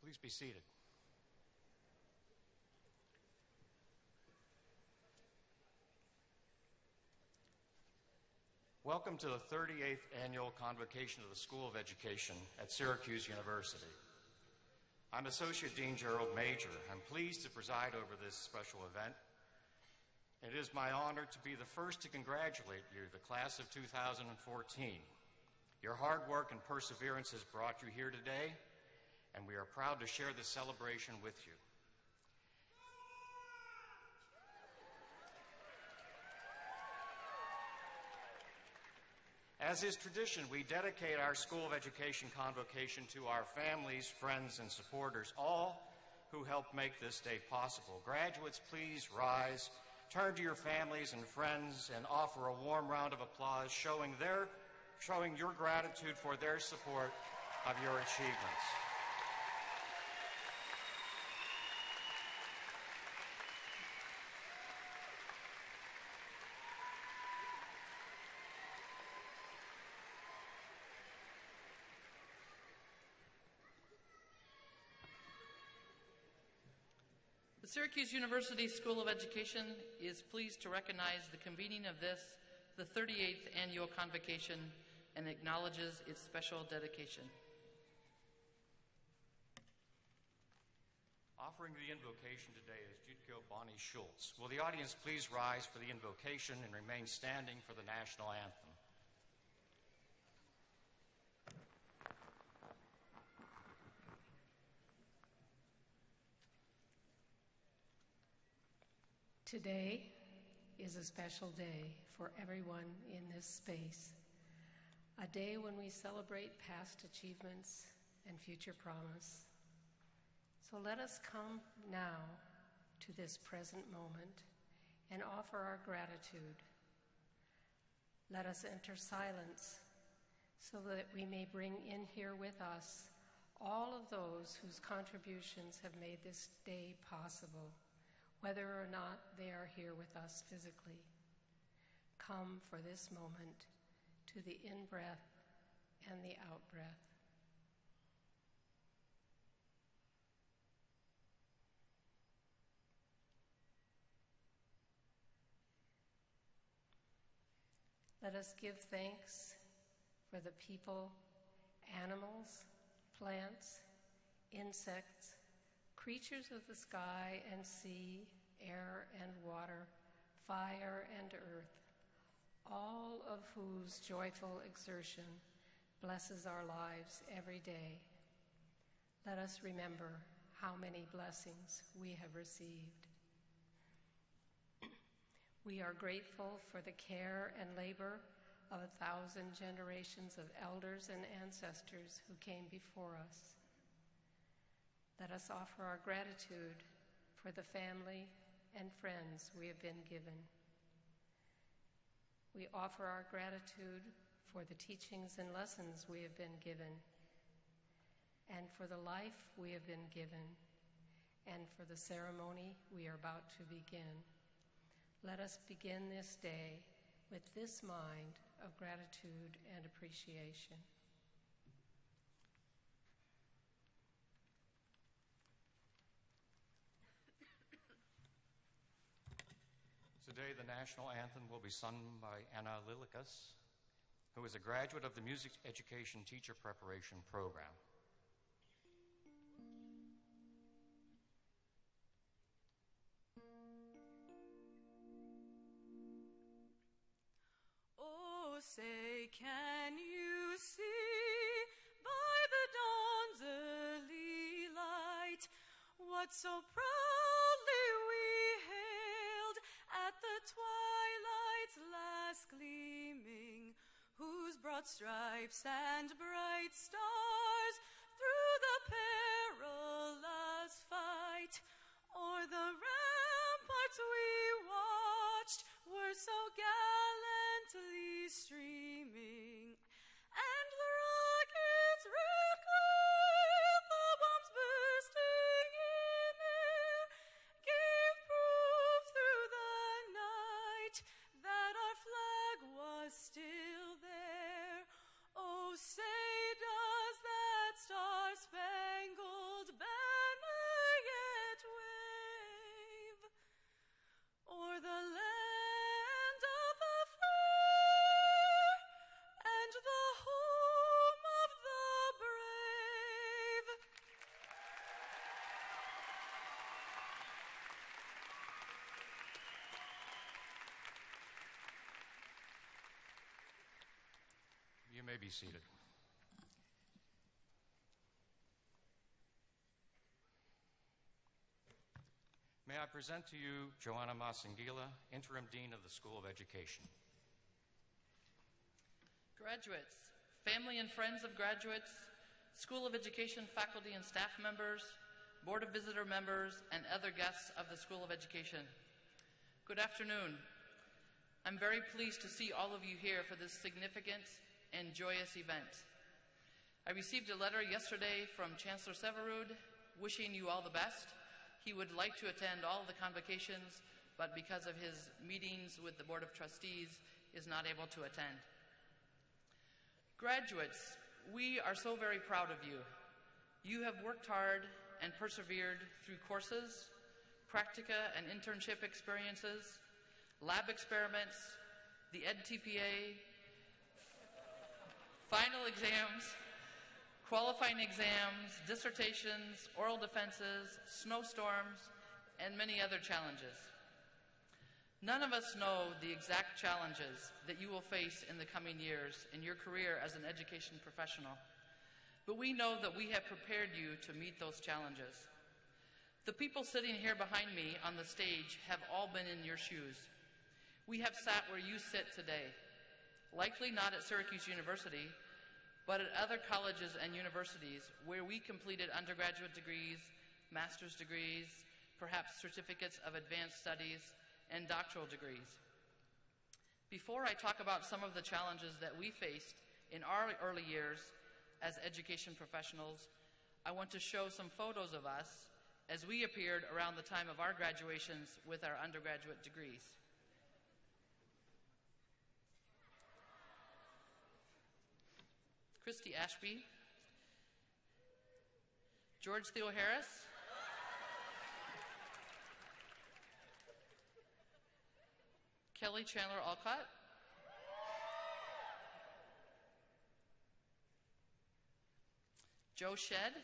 Please be seated. Welcome to the 38th Annual Convocation of the School of Education at Syracuse University. I'm Associate Dean Gerald Major. I'm pleased to preside over this special event. It is my honor to be the first to congratulate you, the class of 2014. Your hard work and perseverance has brought you here today, and we are proud to share this celebration with you. As is tradition, we dedicate our School of Education Convocation to our families, friends, and supporters, all who helped make this day possible. Graduates, please rise, turn to your families and friends, and offer a warm round of applause showing your gratitude for their support of your achievements. The Syracuse University School of Education is pleased to recognize the convening of this, the 38th Annual Convocation, and acknowledges its special dedication. Offering the invocation today is Judko Bonnie Schultz. Will the audience please rise for the invocation and remain standing for the national anthem? Today is a special day for everyone in this space, a day when we celebrate past achievements and future promise. So let us come now to this present moment and offer our gratitude. Let us enter silence so that we may bring in here with us all of those whose contributions have made this day possible, whether or not they are here with us physically. Come for this moment to the in-breath and the out-breath. Let us give thanks for the people, animals, plants, insects, creatures of the sky and sea, air and water, fire and earth, all of whose joyful exertion blesses our lives every day. Let us remember how many blessings we have received. We are grateful for the care and labor of 1,000 generations of elders and ancestors who came before us. Let us offer our gratitude for the family and friends we have been given. We offer our gratitude for the teachings and lessons we have been given, and for the life we have been given, and for the ceremony we are about to begin. Let us begin this day with this mind of gratitude and appreciation. Today, the national anthem will be sung by Anna Lilikas, who is a graduate of the Music Education Teacher Preparation Program. Oh, say, can you see by the dawn's early light what so proudly we hailed at the twilight's last gleaming, whose broad stripes and bright stars through the perilous fight o'er the ramparts we watched were so gallantly streaming, and the rocket's red glare, the bombs bursting in air, gave proof through the night that our flag was still there. Oh, say may be seated. May I present to you Joanna Masangila, Interim Dean of the School of Education. Graduates, family and friends of graduates, School of Education faculty and staff members, Board of Visitor members, and other guests of the School of Education. Good afternoon. I'm very pleased to see all of you here for this significant and joyous event. I received a letter yesterday from Chancellor Severud wishing you all the best. He would like to attend all the convocations, but because of his meetings with the Board of Trustees, is not able to attend. Graduates, we are so very proud of you. You have worked hard and persevered through courses, practica and internship experiences, lab experiments, the EdTPA, final exams, qualifying exams, dissertations, oral defenses, snowstorms, and many other challenges. None of us know the exact challenges that you will face in the coming years in your career as an education professional, but we know that we have prepared you to meet those challenges. The people sitting here behind me on the stage have all been in your shoes. We have sat where you sit today, likely not at Syracuse University, but at other colleges and universities where we completed undergraduate degrees, master's degrees, perhaps certificates of advanced studies, and doctoral degrees. Before I talk about some of the challenges that we faced in our early years as education professionals, I want to show some photos of us as we appeared around the time of our graduations with our undergraduate degrees. Christy Ashby, George Theo Harris, Kelly Chandler Alcott, Joe Shedd,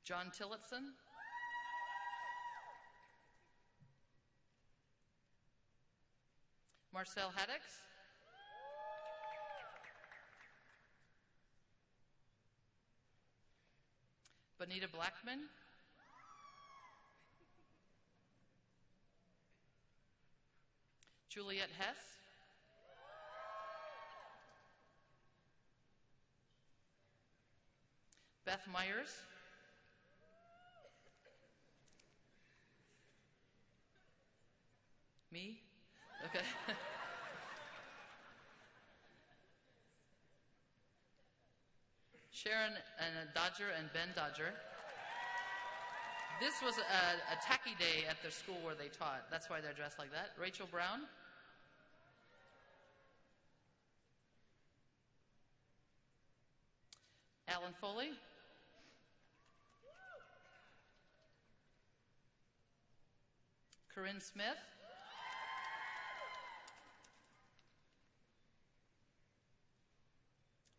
John Tillotson, Marcel Haddix, Bonita Blackman, Juliette Hess, Beth Myers, me? Okay. Sharon and Dodger and Ben Dodger. This was a tacky day at their school where they taught. That's why they're dressed like that. Rachel Brown. Alan Foley. Corinne Smith.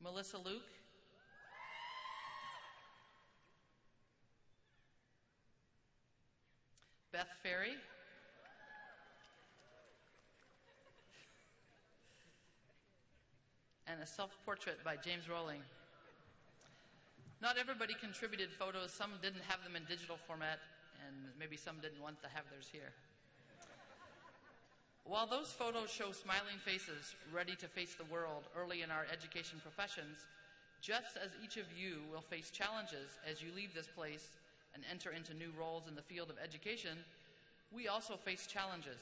Melissa Luke. Beth Ferry. And a self-portrait by James Rowling. Not everybody contributed photos. Some didn't have them in digital format, and maybe some didn't want to have theirs here. While those photos show smiling faces ready to face the world early in our education professions, just as each of you will face challenges as you leave this place and enter into new roles in the field of education, we also face challenges.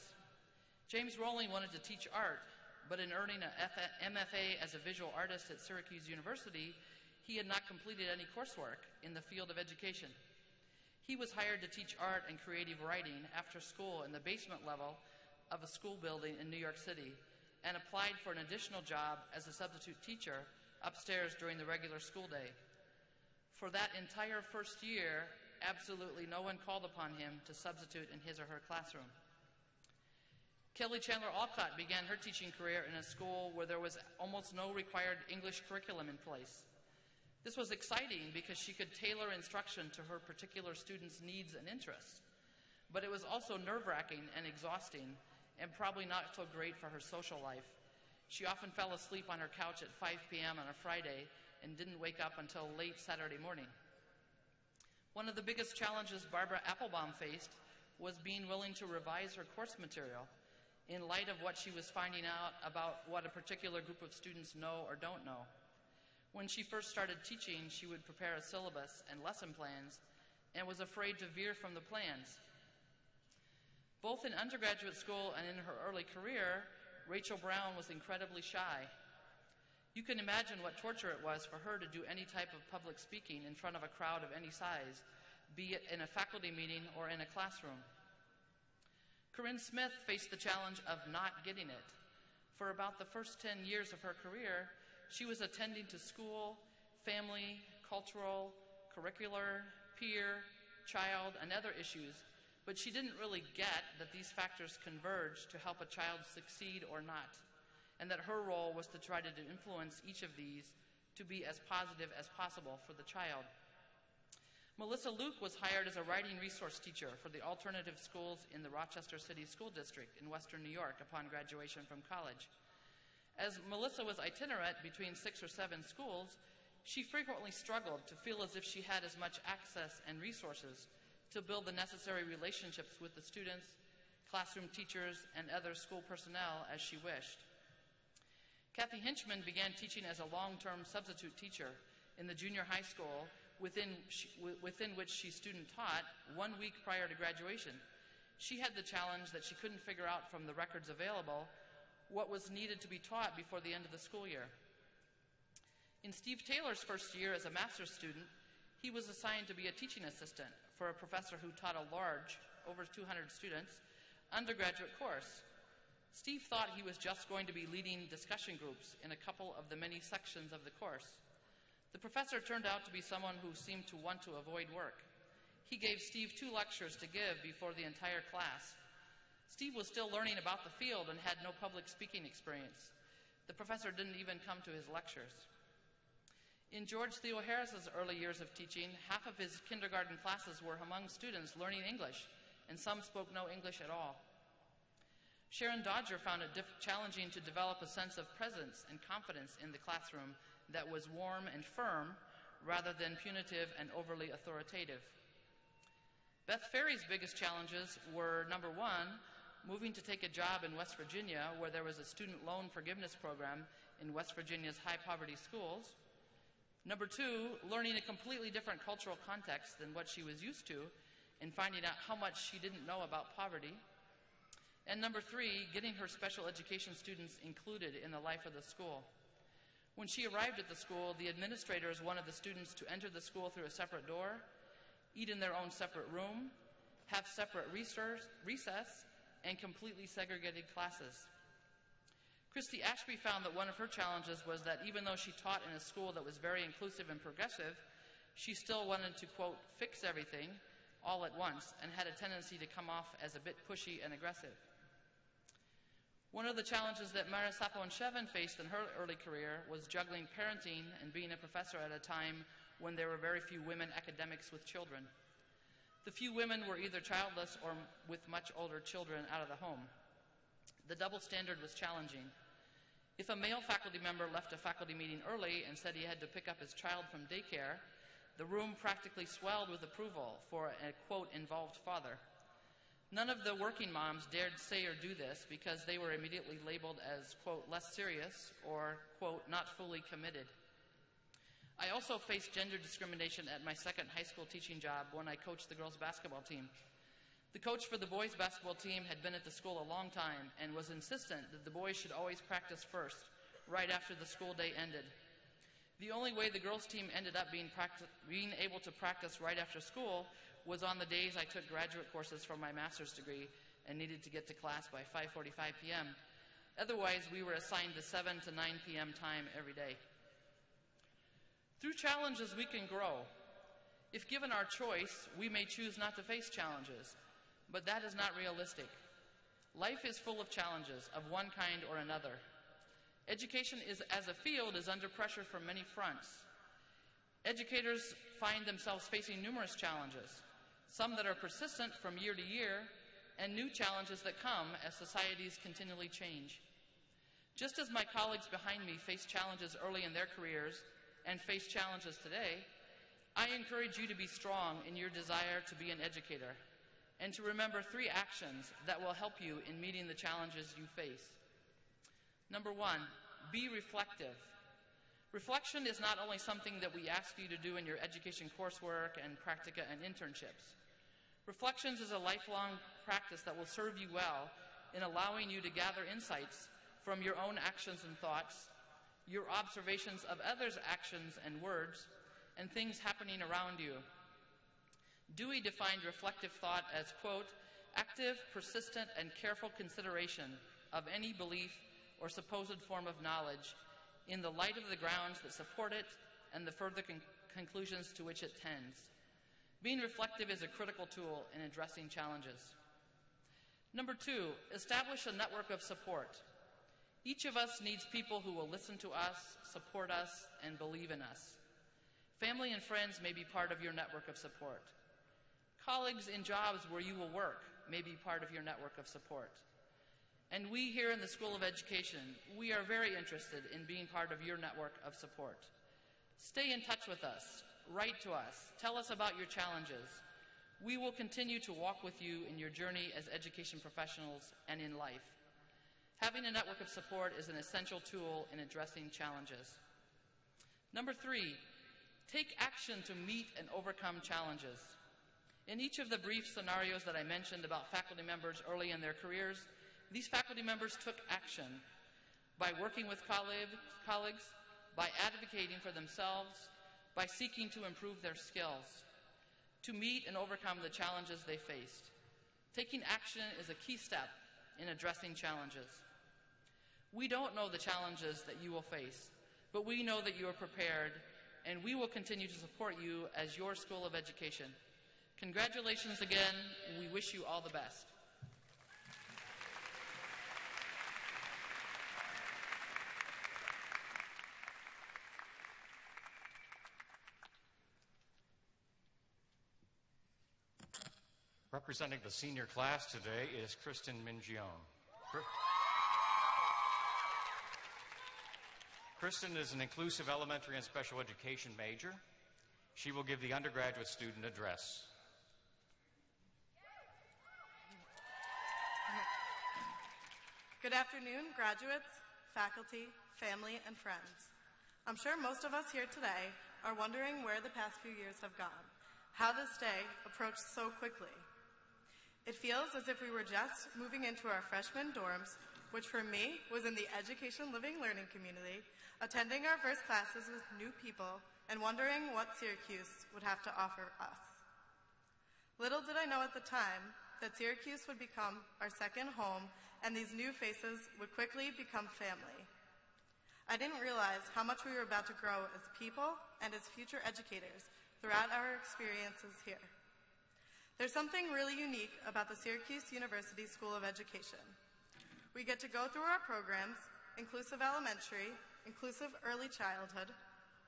James Rowling wanted to teach art, but in earning an MFA as a visual artist at Syracuse University, he had not completed any coursework in the field of education. He was hired to teach art and creative writing after school in the basement level of a school building in New York City and applied for an additional job as a substitute teacher upstairs during the regular school day. For that entire first year, absolutely no one called upon him to substitute in his or her classroom. Kelly Chandler Alcott began her teaching career in a school where there was almost no required English curriculum in place. This was exciting because she could tailor instruction to her particular students' needs and interests. but it was also nerve-wracking and exhausting, and probably not so great for her social life. She often fell asleep on her couch at 5 p.m. on a Friday and didn't wake up until late Saturday morning. One of the biggest challenges Barbara Applebaum faced was being willing to revise her course material in light of what she was finding out about what a particular group of students know or don't know. When she first started teaching, she would prepare a syllabus and lesson plans and was afraid to veer from the plans. Both in undergraduate school and in her early career, Rachel Brown was incredibly shy. You can imagine what torture it was for her to do any type of public speaking in front of a crowd of any size, be it in a faculty meeting or in a classroom. Corinne Smith faced the challenge of not getting it. For about the first 10 years of her career, she was attending to school, family, cultural, curricular, peer, child, and other issues, but she didn't really get that these factors converge to help a child succeed or not, and that her role was to try to influence each of these to be as positive as possible for the child. Melissa Luke was hired as a writing resource teacher for the alternative schools in the Rochester City School District in Western New York upon graduation from college. As Melissa was itinerant between 6 or 7 schools, she frequently struggled to feel as if she had as much access and resources to build the necessary relationships with the students, classroom teachers, and other school personnel as she wished. Kathy Hinchman began teaching as a long-term substitute teacher in the junior high school within which she student taught 1 week prior to graduation. She had the challenge that she couldn't figure out from the records available what was needed to be taught before the end of the school year. In Steve Taylor's first year as a master's student, he was assigned to be a teaching assistant for a professor who taught a large, over 200 students, undergraduate course. Steve thought he was just going to be leading discussion groups in a couple of the many sections of the course. The professor turned out to be someone who seemed to want to avoid work. He gave Steve 2 lectures to give before the entire class. Steve was still learning about the field and had no public speaking experience. The professor didn't even come to his lectures. In George Theo Harris's early years of teaching, half of his kindergarten classes were among students learning English, and some spoke no English at all. Sharon Dodger found it challenging to develop a sense of presence and confidence in the classroom that was warm and firm rather than punitive and overly authoritative. Beth Ferry's biggest challenges were, number 1, moving to take a job in West Virginia where there was a student loan forgiveness program in West Virginia's high-poverty schools. Number 2, learning a completely different cultural context than what she was used to and finding out how much she didn't know about poverty. And number 3, getting her special education students included in the life of the school. When she arrived at the school, the administrators wanted the students to enter the school through a separate door, eat in their own separate room, have separate recess, and completely segregated classes. Christy Ashby found that one of her challenges was that even though she taught in a school that was very inclusive and progressive, she still wanted to, quote, fix everything all at once and had a tendency to come off as a bit pushy and aggressive. One of the challenges that Mara Sapon-Shevin faced in her early career was juggling parenting and being a professor at a time when there were very few women academics with children. The few women were either childless or with much older children out of the home. The double standard was challenging. If a male faculty member left a faculty meeting early and said he had to pick up his child from daycare, the room practically swelled with approval for a, quote, involved father. None of the working moms dared say or do this because they were immediately labeled as, quote, less serious or, quote, not fully committed. I also faced gender discrimination at my second high school teaching job when I coached the girls' basketball team. The coach for the boys' basketball team had been at the school a long time and was insistent that the boys should always practice first, right after the school day ended. The only way the girls' team ended up being able to practice right after school was on the days I took graduate courses for my master's degree and needed to get to class by 5:45 p.m. Otherwise, we were assigned the 7 to 9 p.m. time every day. Through challenges, we can grow. If given our choice, we may choose not to face challenges, but that is not realistic. Life is full of challenges of one kind or another. Education as a field is under pressure from many fronts. Educators find themselves facing numerous challenges. some that are persistent from year to year, and new challenges that come as societies continually change. Just as my colleagues behind me face challenges early in their careers and face challenges today, I encourage you to be strong in your desire to be an educator and to remember 3 actions that will help you in meeting the challenges you face. Number 1, be reflective. Reflection is not only something that we ask you to do in your education coursework and practica and internships. Reflections is a lifelong practice that will serve you well in allowing you to gather insights from your own actions and thoughts, your observations of others' actions and words, and things happening around you. Dewey defined reflective thought as, quote, active, persistent, and careful consideration of any belief or supposed form of knowledge in the light of the grounds that support it and the further conclusions to which it tends. Being reflective is a critical tool in addressing challenges. Number 2, establish a network of support. Each of us needs people who will listen to us, support us, and believe in us. Family and friends may be part of your network of support. Colleagues in jobs where you will work may be part of your network of support. And we here in the School of Education, we are very interested in being part of your network of support. Stay in touch with us, write to us, tell us about your challenges. We will continue to walk with you in your journey as education professionals and in life. Having a network of support is an essential tool in addressing challenges. Number 3, take action to meet and overcome challenges. In each of the brief scenarios that I mentioned about faculty members early in their careers, these faculty members took action by working with colleagues, by advocating for themselves, by seeking to improve their skills, to meet and overcome the challenges they faced. Taking action is a key step in addressing challenges. We don't know the challenges that you will face, but we know that you are prepared, and we will continue to support you as your School of Education. Congratulations again. We wish you all the best. Representing the senior class today is Kristen Mingione. Kristen is an inclusive elementary and special education major. She will give the undergraduate student address. Good afternoon, graduates, faculty, family, and friends. I'm sure most of us here today are wondering where the past few years have gone, how this day approached so quickly. It feels as if we were just moving into our freshman dorms, which for me was in the education living learning community, attending our first classes with new people, and wondering what Syracuse would have to offer us. Little did I know at the time that Syracuse would become our second home, and these new faces would quickly become family. I didn't realize how much we were about to grow as people and as future educators throughout our experiences here. There's something really unique about the Syracuse University School of Education. We get to go through our programs, inclusive elementary, inclusive early childhood,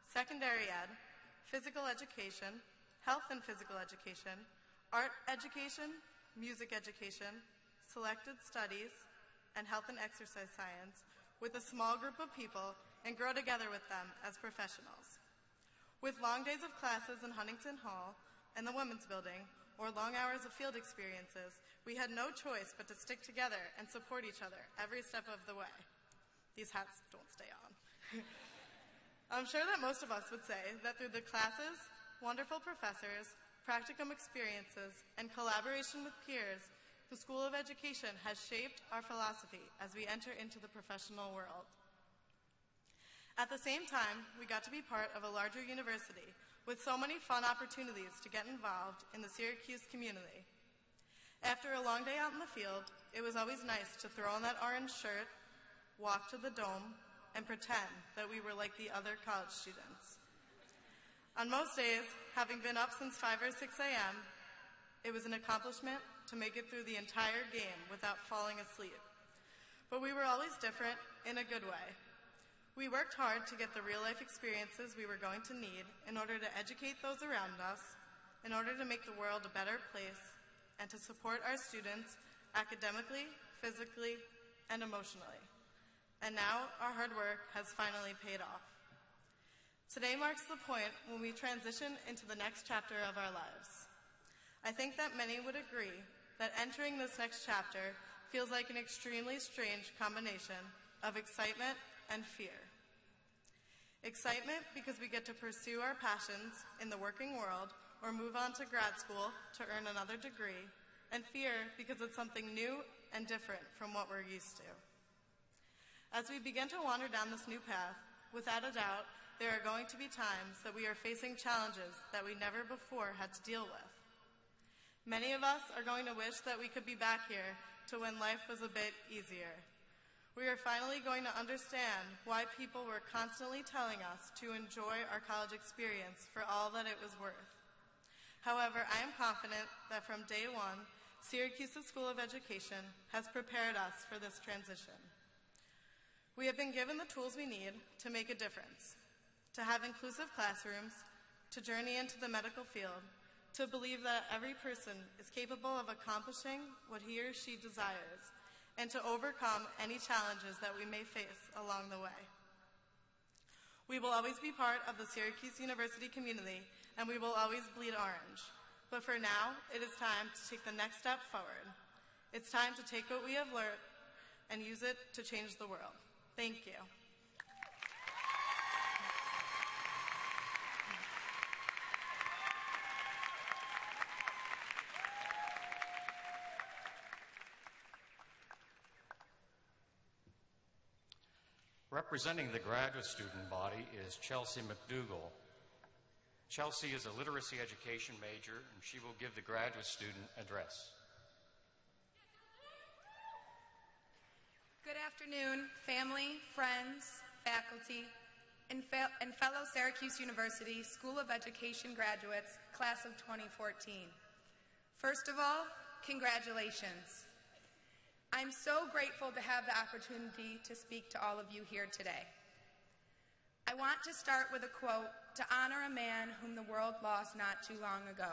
secondary ed, physical education, health and physical education, art education, music education, selected studies, and health and exercise science with a small group of people and grow together with them as professionals. With long days of classes in Huntington Hall and the Women's Building, or long hours of field experiences, we had no choice but to stick together and support each other every step of the way. These hats don't stay on. I'm sure that most of us would say that through the classes, wonderful professors, practicum experiences, and collaboration with peers, the School of Education has shaped our philosophy as we enter into the professional world. At the same time, we got to be part of a larger university with so many fun opportunities to get involved in the Syracuse community. After a long day out in the field, it was always nice to throw on that orange shirt, walk to the dome, and pretend that we were like the other college students. On most days, having been up since 5 or 6 a.m., it was an accomplishment to make it through the entire game without falling asleep. But we were always different in a good way. We worked hard to get the real-life experiences we were going to need in order to educate those around us, in order to make the world a better place and to support our students academically, physically, and emotionally. And now our hard work has finally paid off. Today marks the point when we transition into the next chapter of our lives. I think that many would agree that entering this next chapter feels like an extremely strange combination of excitement and fear. Excitement because we get to pursue our passions in the working world or move on to grad school to earn another degree, and fear because it's something new and different from what we're used to. As we begin to wander down this new path, without a doubt, there are going to be times that we are facing challenges that we never before had to deal with. Many of us are going to wish that we could be back here to when life was a bit easier. We are finally going to understand why people were constantly telling us to enjoy our college experience for all that it was worth. However, I am confident that from day one, Syracuse's School of Education has prepared us for this transition. We have been given the tools we need to make a difference, to have inclusive classrooms, to journey into the medical field, to believe that every person is capable of accomplishing what he or she desires, and to overcome any challenges that we may face along the way. We will always be part of the Syracuse University community, and we will always bleed orange. But for now, it is time to take the next step forward. It's time to take what we have learned and use it to change the world. Thank you. Representing the graduate student body is Chelsea McDougall. Chelsea is a literacy education major, and she will give the graduate student address. Good afternoon, family, friends, faculty, and fellow Syracuse University School of Education graduates, class of 2014. First of all, congratulations. I'm so grateful to have the opportunity to speak to all of you here today. I want to start with a quote to honor a man whom the world lost not too long ago.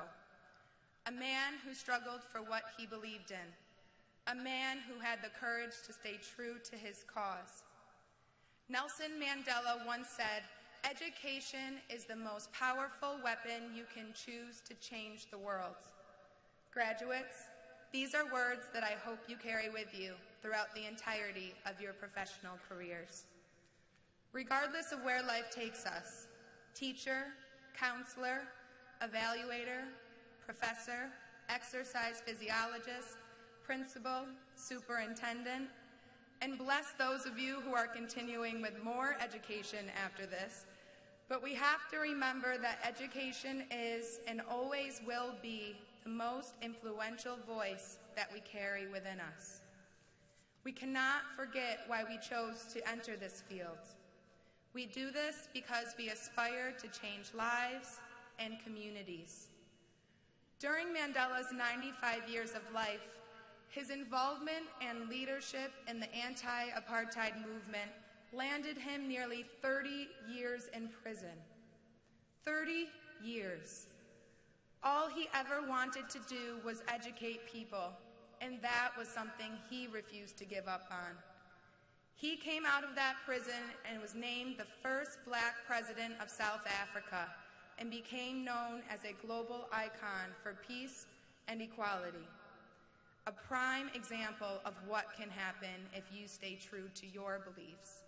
A man who struggled for what he believed in. A man who had the courage to stay true to his cause. Nelson Mandela once said, "Education is the most powerful weapon you can choose to change the world." Graduates, these are words that I hope you carry with you throughout the entirety of your professional careers. Regardless of where life takes us, teacher, counselor, evaluator, professor, exercise physiologist, principal, superintendent, and bless those of you who are continuing with more education after this, but we have to remember that education is and always will be the most influential voice that we carry within us. We cannot forget why we chose to enter this field. We do this because we aspire to change lives and communities. During Mandela's 95 years of life, his involvement and leadership in the anti-apartheid movement landed him nearly 30 years in prison. 30 years. All he ever wanted to do was educate people, and that was something he refused to give up on. He came out of that prison and was named the first Black president of South Africa and became known as a global icon for peace and equality. A prime example of what can happen if you stay true to your beliefs.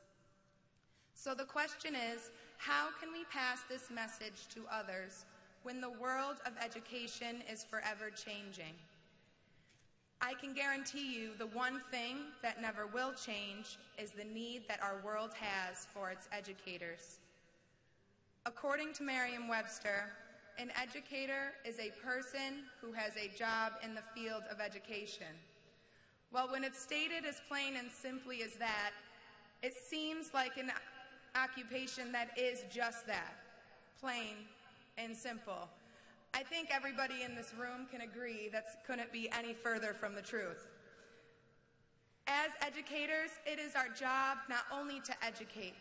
So the question is, how can we pass this message to others when the world of education is forever changing? I can guarantee you the one thing that never will change is the need that our world has for its educators. According to Merriam-Webster, an educator is a person who has a job in the field of education. Well, when it's stated as plain and simply as that, it seems like an occupation that is just that, plain and simple. I think everybody in this room can agree that couldn't be any further from the truth. As educators, it is our job not only to educate,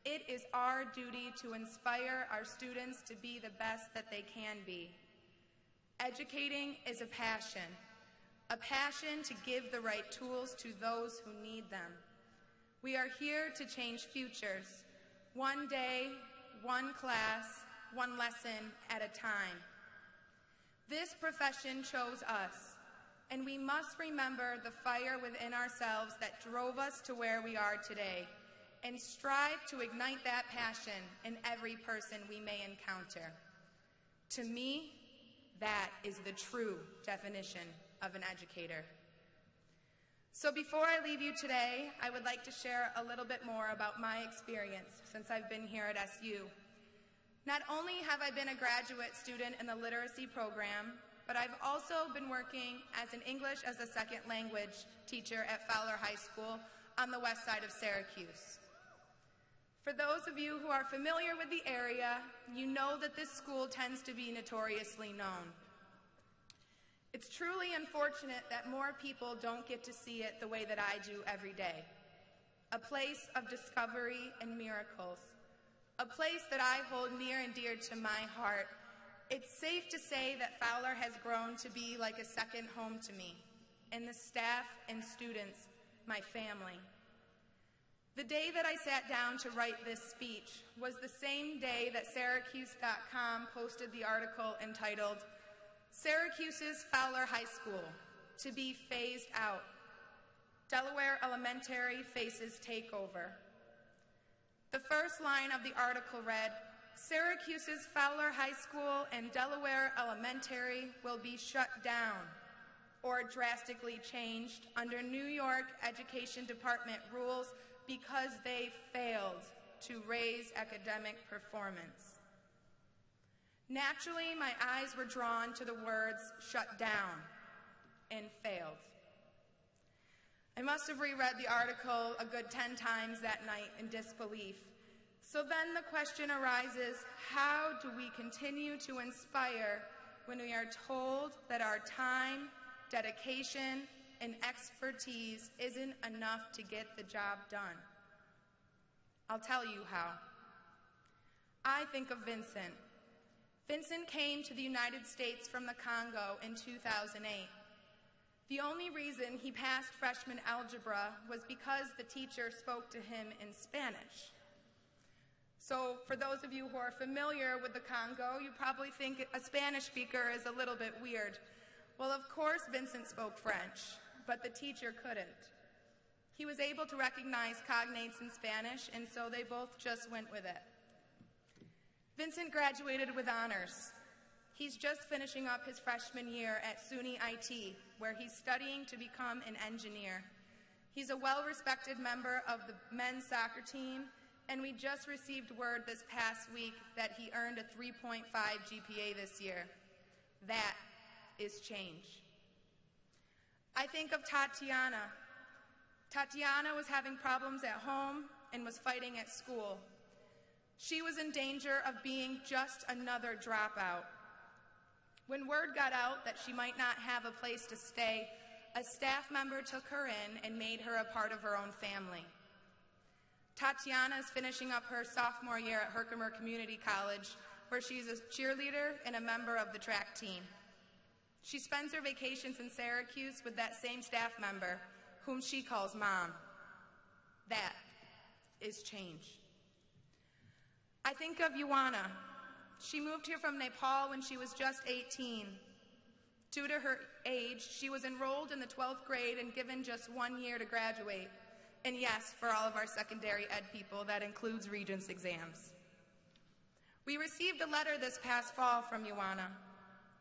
it is our duty to inspire our students to be the best that they can be. Educating is a passion to give the right tools to those who need them. We are here to change futures, one day, one class, one lesson at a time. This profession chose us, and we must remember the fire within ourselves that drove us to where we are today, and strive to ignite that passion in every person we may encounter. To me, that is the true definition of an educator. So before I leave you today, I would like to share a little bit more about my experience since I've been here at SU. Not only have I been a graduate student in the literacy program, but I've also been working as an English as a second language teacher at Fowler High School on the west side of Syracuse. For those of you who are familiar with the area, you know that this school tends to be notoriously known. It's truly unfortunate that more people don't get to see it the way that I do every day. A place of discovery and miracles. A place that I hold near and dear to my heart. It's safe to say that Fowler has grown to be like a second home to me, and the staff and students, my family. The day that I sat down to write this speech was the same day that Syracuse.com posted the article entitled, "Syracuse's Fowler High School, to be phased out. Delaware Elementary faces takeover." The first line of the article read, "Syracuse's Fowler High School and Delaware Elementary will be shut down or drastically changed under New York Education Department rules because they failed to raise academic performance." Naturally, my eyes were drawn to the words "shut down" and "failed." I must have reread the article a good 10 times that night in disbelief. So then the question arises, how do we continue to inspire when we are told that our time, dedication, and expertise isn't enough to get the job done? I'll tell you how. I think of Vincent. Vincent came to the United States from the Congo in 2008. The only reason he passed freshman algebra was because the teacher spoke to him in Spanish. So for those of you who are familiar with the Congo, you probably think a Spanish speaker is a little bit weird. Well, of course, Vincent spoke French, but the teacher couldn't. He was able to recognize cognates in Spanish, and so they both just went with it. Vincent graduated with honors. He's just finishing up his freshman year at SUNY IT, where he's studying to become an engineer. He's a well-respected member of the men's soccer team, and we just received word this past week that he earned a 3.5 GPA this year. That is change. I think of Tatiana. Tatiana was having problems at home and was fighting at school. She was in danger of being just another dropout. When word got out that she might not have a place to stay, a staff member took her in and made her a part of her own family. Tatiana is finishing up her sophomore year at Herkimer Community College, where she's a cheerleader and a member of the track team. She spends her vacations in Syracuse with that same staff member, whom she calls Mom. That is change. I think of Ioana. She moved here from Nepal when she was just 18. Due to her age, she was enrolled in the 12th grade and given just 1 year to graduate. And yes, for all of our secondary ed people, that includes Regents exams. We received a letter this past fall from Ioana.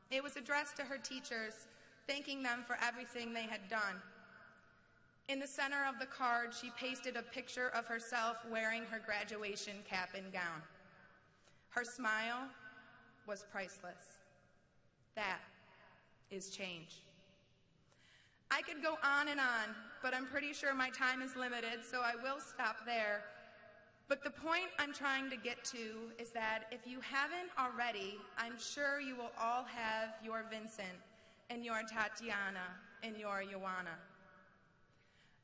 It was addressed to her teachers, thanking them for everything they had done. In the center of the card, she pasted a picture of herself wearing her graduation cap and gown. Her smile was priceless. That is change. I could go on, but I'm pretty sure my time is limited, so I will stop there. But the point I'm trying to get to is that if you haven't already, I'm sure you will all have your Vincent and your Tatiana and your Ioana.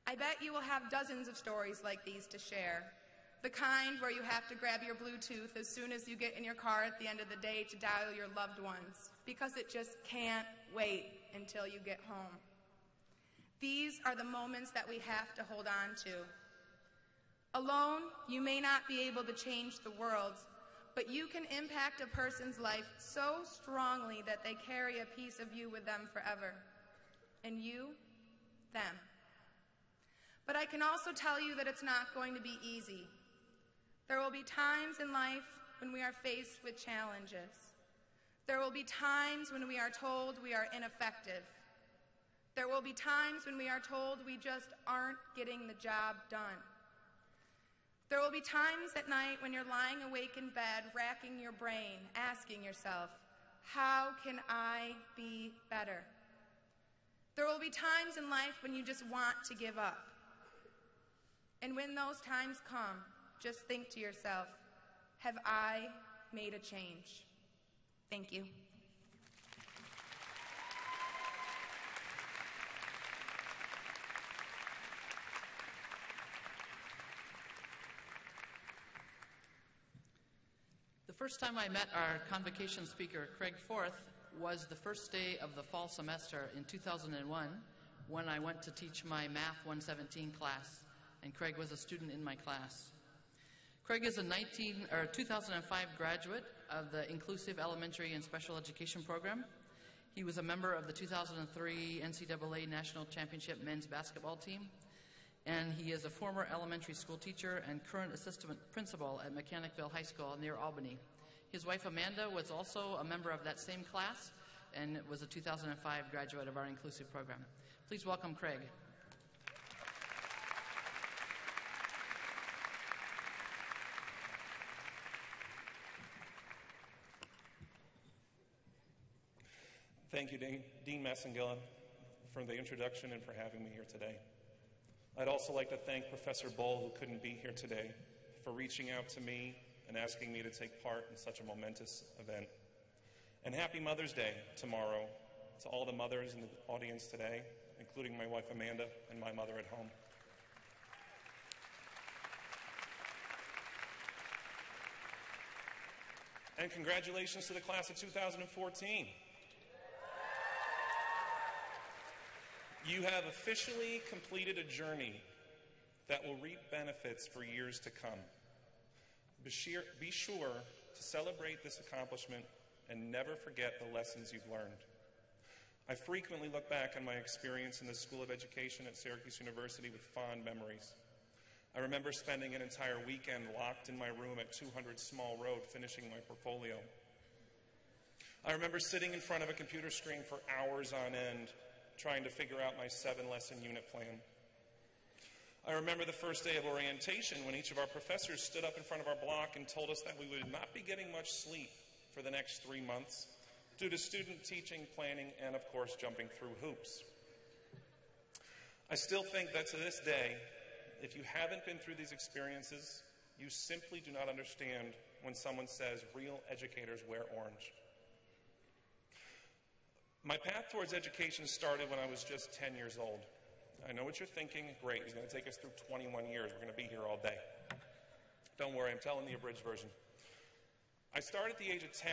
I bet you will have dozens of stories like these to share, The kind where you have to grab your Bluetooth as soon as you get in your car at the end of the day to dial your loved ones, because it just can't wait until you get home. These are the moments that we have to hold on to. Alone, you may not be able to change the world, but you can impact a person's life so strongly that they carry a piece of you with them forever. And you, them. But I can also tell you that it's not going to be easy. There will be times in life when we are faced with challenges. There will be times when we are told we are ineffective. There will be times when we are told we just aren't getting the job done. There will be times at night when you're lying awake in bed, racking your brain, asking yourself, how can I be better? There will be times in life when you just want to give up. And when those times come, just think to yourself, have I made a change? Thank you. The first time I met our convocation speaker, Craig Forth, was the first day of the fall semester in 2001 when I went to teach my Math 117 class, and Craig was a student in my class. Craig is a 2005 graduate of the Inclusive Elementary and Special Education Program. He was a member of the 2003 NCAA National Championship men's basketball team, and he is a former elementary school teacher and current assistant principal at Mechanicville High School near Albany. His wife Amanda was also a member of that same class and was a 2005 graduate of our inclusive program. Please welcome Craig. Thank you, Dean Massingilla, for the introduction and for having me here today. I'd also like to thank Professor Bull, who couldn't be here today, for reaching out to me and asking me to take part in such a momentous event. And happy Mother's Day tomorrow to all the mothers in the audience today, including my wife Amanda and my mother at home. And congratulations to the class of 2014. You have officially completed a journey that will reap benefits for years to come. Be sure to celebrate this accomplishment and never forget the lessons you've learned. I frequently look back on my experience in the School of Education at Syracuse University with fond memories. I remember spending an entire weekend locked in my room at 200 Small Road finishing my portfolio. I remember sitting in front of a computer screen for hours on end trying to figure out my 7-lesson unit plan. I remember the first day of orientation when each of our professors stood up in front of our block and told us that we would not be getting much sleep for the next 3 months due to student teaching, planning, and of course jumping through hoops. I still think that to this day, if you haven't been through these experiences, you simply do not understand when someone says real educators wear orange. My path towards education started when I was just 10 years old. I know what you're thinking. Great, he's going to take us through 21 years. We're going to be here all day. Don't worry, I'm telling the abridged version. I started at the age of 10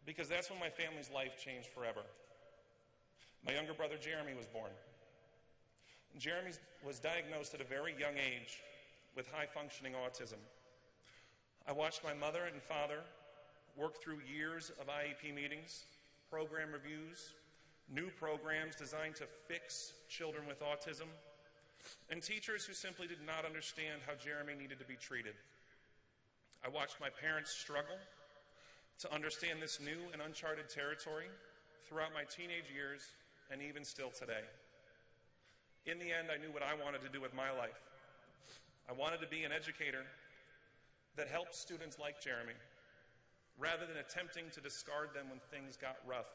because that's when my family's life changed forever. My younger brother Jeremy was born. Jeremy was diagnosed at a very young age with high-functioning autism. I watched my mother and father work through years of IEP meetings, program reviews, new programs designed to fix children with autism, and teachers who simply did not understand how Jeremy needed to be treated. I watched my parents struggle to understand this new and uncharted territory throughout my teenage years and even still today. In the end, I knew what I wanted to do with my life. I wanted to be an educator that helped students like Jeremy, rather than attempting to discard them when things got rough.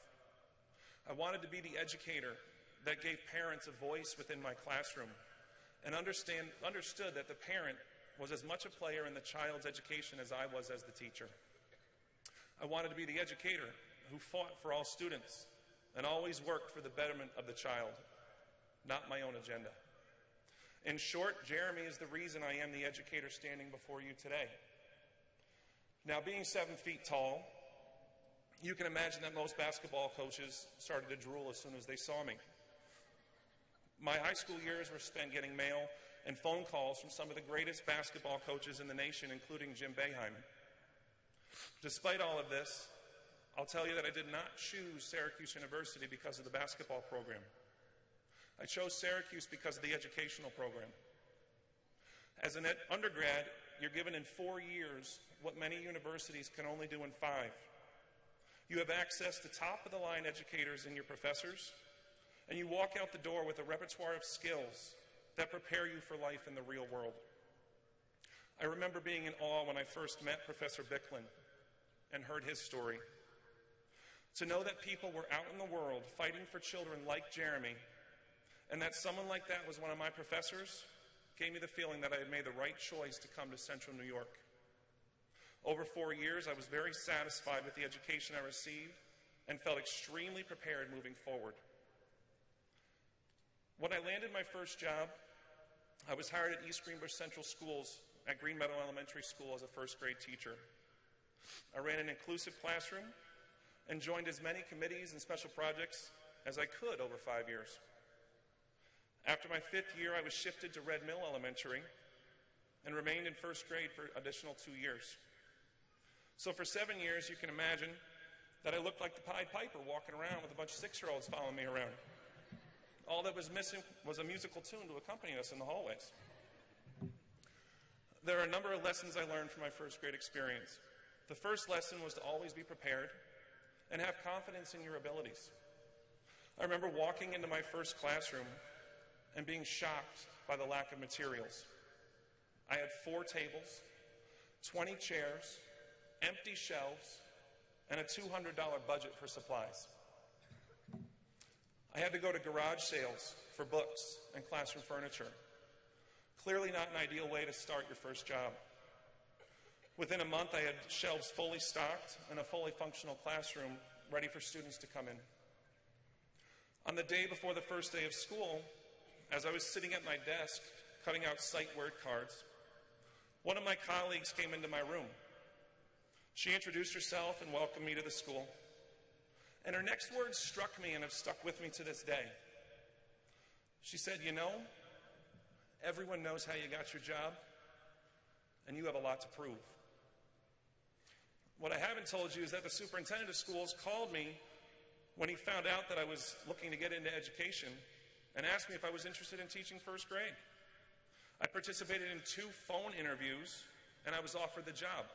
I wanted to be the educator that gave parents a voice within my classroom and understood that the parent was as much a player in the child's education as I was as the teacher. I wanted to be the educator who fought for all students and always worked for the betterment of the child, not my own agenda. In short, Jeremy is the reason I am the educator standing before you today. Now, being 7 feet tall, you can imagine that most basketball coaches started to drool as soon as they saw me. My high school years were spent getting mail and phone calls from some of the greatest basketball coaches in the nation, including Jim Boeheim. Despite all of this, I'll tell you that I did not choose Syracuse University because of the basketball program. I chose Syracuse because of the educational program. As an undergrad, you're given in 4 years what many universities can only do in 5. You have access to top-of-the-line educators and your professors, and you walk out the door with a repertoire of skills that prepare you for life in the real world. I remember being in awe when I first met Professor Bicklin and heard his story. To know that people were out in the world fighting for children like Jeremy, and that someone like that was one of my professors, gave me the feeling that I had made the right choice to come to Central New York. Over 4 years, I was very satisfied with the education I received and felt extremely prepared moving forward. When I landed my first job, I was hired at East Greenbush Central Schools at Green Meadow Elementary School as a first-grade teacher. I ran an inclusive classroom and joined as many committees and special projects as I could over 5 years. After my 5th year, I was shifted to Red Mill Elementary and remained in first grade for an additional 2 years. So for 7 years, you can imagine that I looked like the Pied Piper walking around with a bunch of 6-year-olds following me around. All that was missing was a musical tune to accompany us in the hallways. There are a number of lessons I learned from my first grade experience. The first lesson was to always be prepared and have confidence in your abilities. I remember walking into my first classroom and being shocked by the lack of materials. I had 4 tables, 20 chairs, empty shelves, and a $200 budget for supplies. I had to go to garage sales for books and classroom furniture. Clearly not an ideal way to start your first job. Within a month, I had shelves fully stocked and a fully functional classroom ready for students to come in. On the day before the first day of school, as I was sitting at my desk cutting out sight word cards, one of my colleagues came into my room. She introduced herself and welcomed me to the school. And her next words struck me and have stuck with me to this day. She said, "You know, everyone knows how you got your job, and you have a lot to prove." What I haven't told you is that the superintendent of schools called me when he found out that I was looking to get into education and asked me if I was interested in teaching first grade. I participated in 2 phone interviews, and I was offered the job.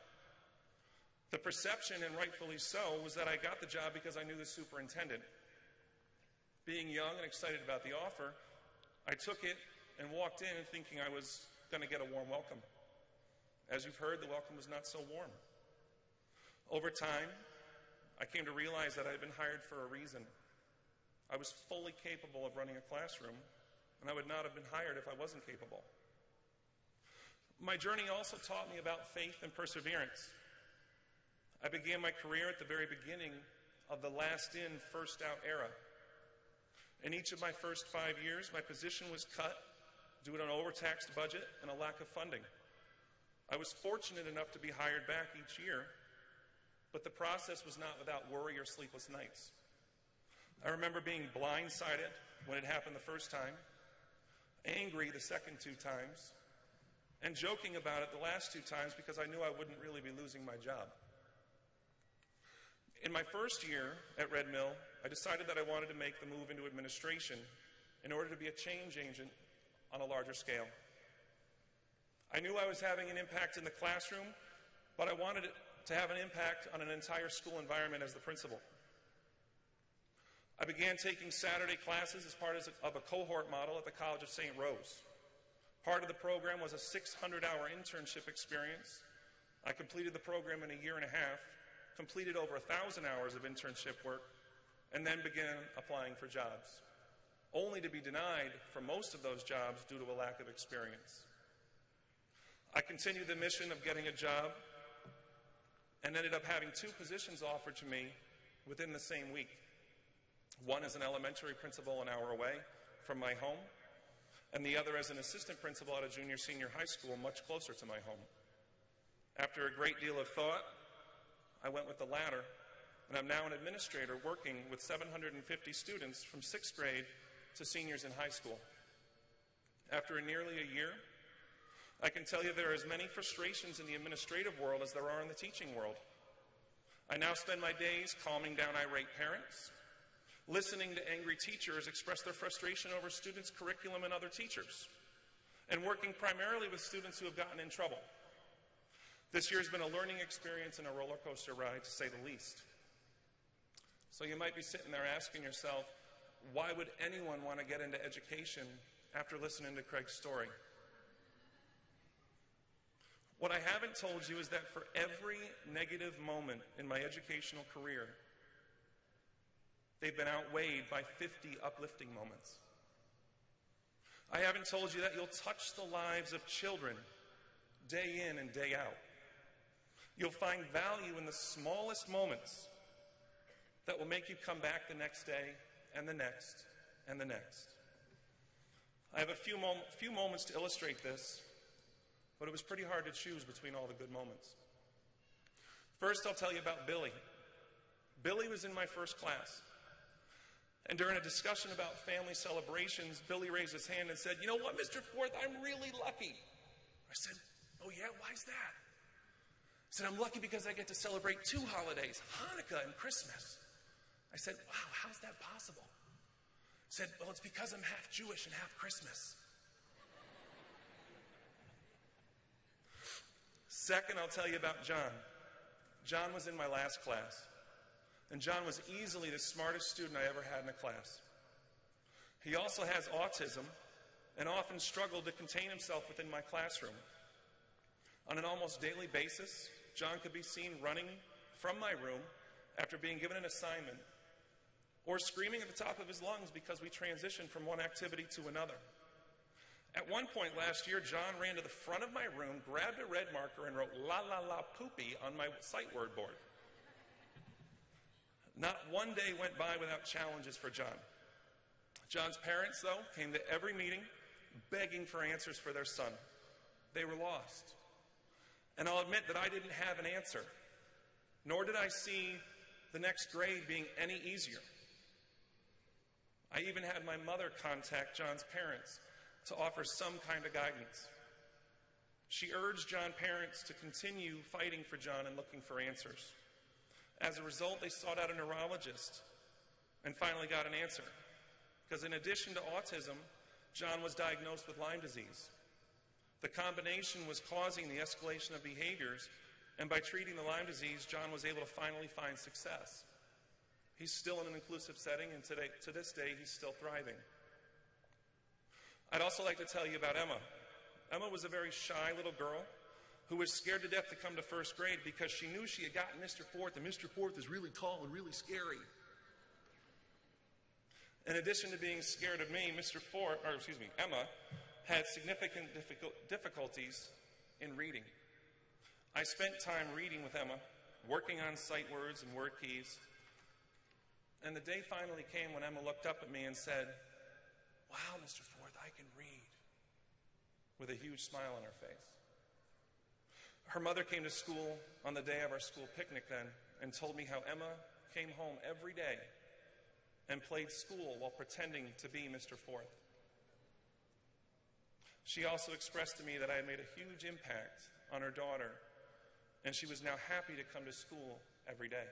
The perception, and rightfully so, was that I got the job because I knew the superintendent. Being young and excited about the offer, I took it and walked in thinking I was going to get a warm welcome. As you've heard, the welcome was not so warm. Over time, I came to realize that I had been hired for a reason. I was fully capable of running a classroom, and I would not have been hired if I wasn't capable. My journey also taught me about faith and perseverance. I began my career at the very beginning of the last-in, first-out era. In each of my first 5 years, my position was cut due to an overtaxed budget and a lack of funding. I was fortunate enough to be hired back each year, but the process was not without worry or sleepless nights. I remember being blindsided when it happened the first time, angry the second 2 times, and joking about it the last 2 times because I knew I wouldn't really be losing my job. In my first year at Red Mill, I decided that I wanted to make the move into administration in order to be a change agent on a larger scale. I knew I was having an impact in the classroom, but I wanted it to have an impact on an entire school environment as the principal. I began taking Saturday classes as part of a cohort model at the College of St. Rose. Part of the program was a 600-hour internship experience. I completed the program in a year and a half, completed over 1,000 hours of internship work, and then began applying for jobs, only to be denied for most of those jobs due to a lack of experience. I continued the mission of getting a job and ended up having 2 positions offered to me within the same week. One as an elementary principal an hour away from my home, and the other as an assistant principal at a junior-senior high school much closer to my home. After a great deal of thought, I went with the latter, and I'm now an administrator working with 750 students from 6th grade to seniors in high school. After nearly a year, I can tell you there are as many frustrations in the administrative world as there are in the teaching world. I now spend my days calming down irate parents, listening to angry teachers express their frustration over students' curriculum and other teachers, and working primarily with students who have gotten in trouble. This year has been a learning experience and a roller coaster ride, to say the least. So you might be sitting there asking yourself, why would anyone want to get into education after listening to Craig's story? What I haven't told you is that for every negative moment in my educational career, they've been outweighed by 50 uplifting moments. I haven't told you that you'll touch the lives of children day in and day out. You'll find value in the smallest moments that will make you come back the next day and the next and the next. I have a few moments to illustrate this, but it was pretty hard to choose between all the good moments. First, I'll tell you about Billy. Billy was in my first class. And during a discussion about family celebrations, Billy raised his hand and said, "You know what, Mr. Forth, I'm really lucky." I said, "Oh yeah, why's that?" He said, "I'm lucky because I get to celebrate 2 holidays, Hanukkah and Christmas." I said, "Wow, how's that possible?" He said, "Well, it's because I'm half Jewish and half Christmas." Second, I'll tell you about John. John was in my last class. And John was easily the smartest student I ever had in a class. He also has autism and often struggled to contain himself within my classroom. On an almost daily basis, John could be seen running from my room after being given an assignment, or screaming at the top of his lungs because we transitioned from one activity to another. At one point last year, John ran to the front of my room, grabbed a red marker, and wrote "la la la poopy" on my sight word board. Not one day went by without challenges for John. John's parents, though, came to every meeting begging for answers for their son. They were lost. And I'll admit that I didn't have an answer, nor did I see the next grade being any easier. I even had my mother contact John's parents to offer some kind of guidance. She urged John's parents to continue fighting for John and looking for answers. As a result, they sought out a neurologist and finally got an answer. Because in addition to autism, John was diagnosed with Lyme disease. The combination was causing the escalation of behaviors, and by treating the Lyme disease, John was able to finally find success. He's still in an inclusive setting, and to this day, he's still thriving. I'd also like to tell you about Emma. Emma was a very shy little girl who was scared to death to come to first grade because she knew she had gotten Mr. Forth, and Mr. Forth is really tall and really scary. In addition to being scared of me, Emma had significant difficulties in reading. I spent time reading with Emma, working on sight words and word keys. And the day finally came when Emma looked up at me and said, "Wow, Mr. Forth, I can read," with a huge smile on her face. Her mother came to school on the day of our school picnic then and told me how Emma came home every day and played school while pretending to be Mr. Forth. She also expressed to me that I had made a huge impact on her daughter, and she was now happy to come to school every day.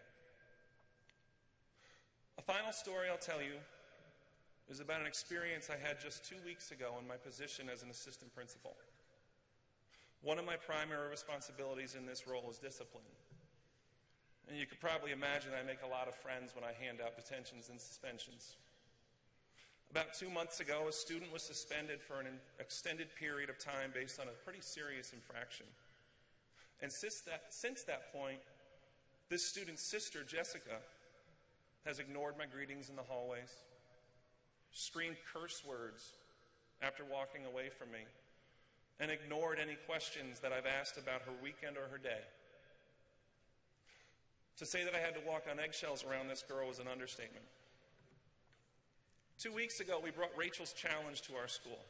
A final story I'll tell you is about an experience I had just 2 weeks ago in my position as an assistant principal. One of my primary responsibilities in this role is discipline. And you could probably imagine I make a lot of friends when I hand out detentions and suspensions. About 2 months ago, a student was suspended for an extended period of time based on a pretty serious infraction. And since that point, this student's sister, Jessica, has ignored my greetings in the hallways, screamed curse words after walking away from me, and ignored any questions that I've asked about her weekend or her day. To say that I had to walk on eggshells around this girl was an understatement. 2 weeks ago, we brought Rachel's challenge to our school.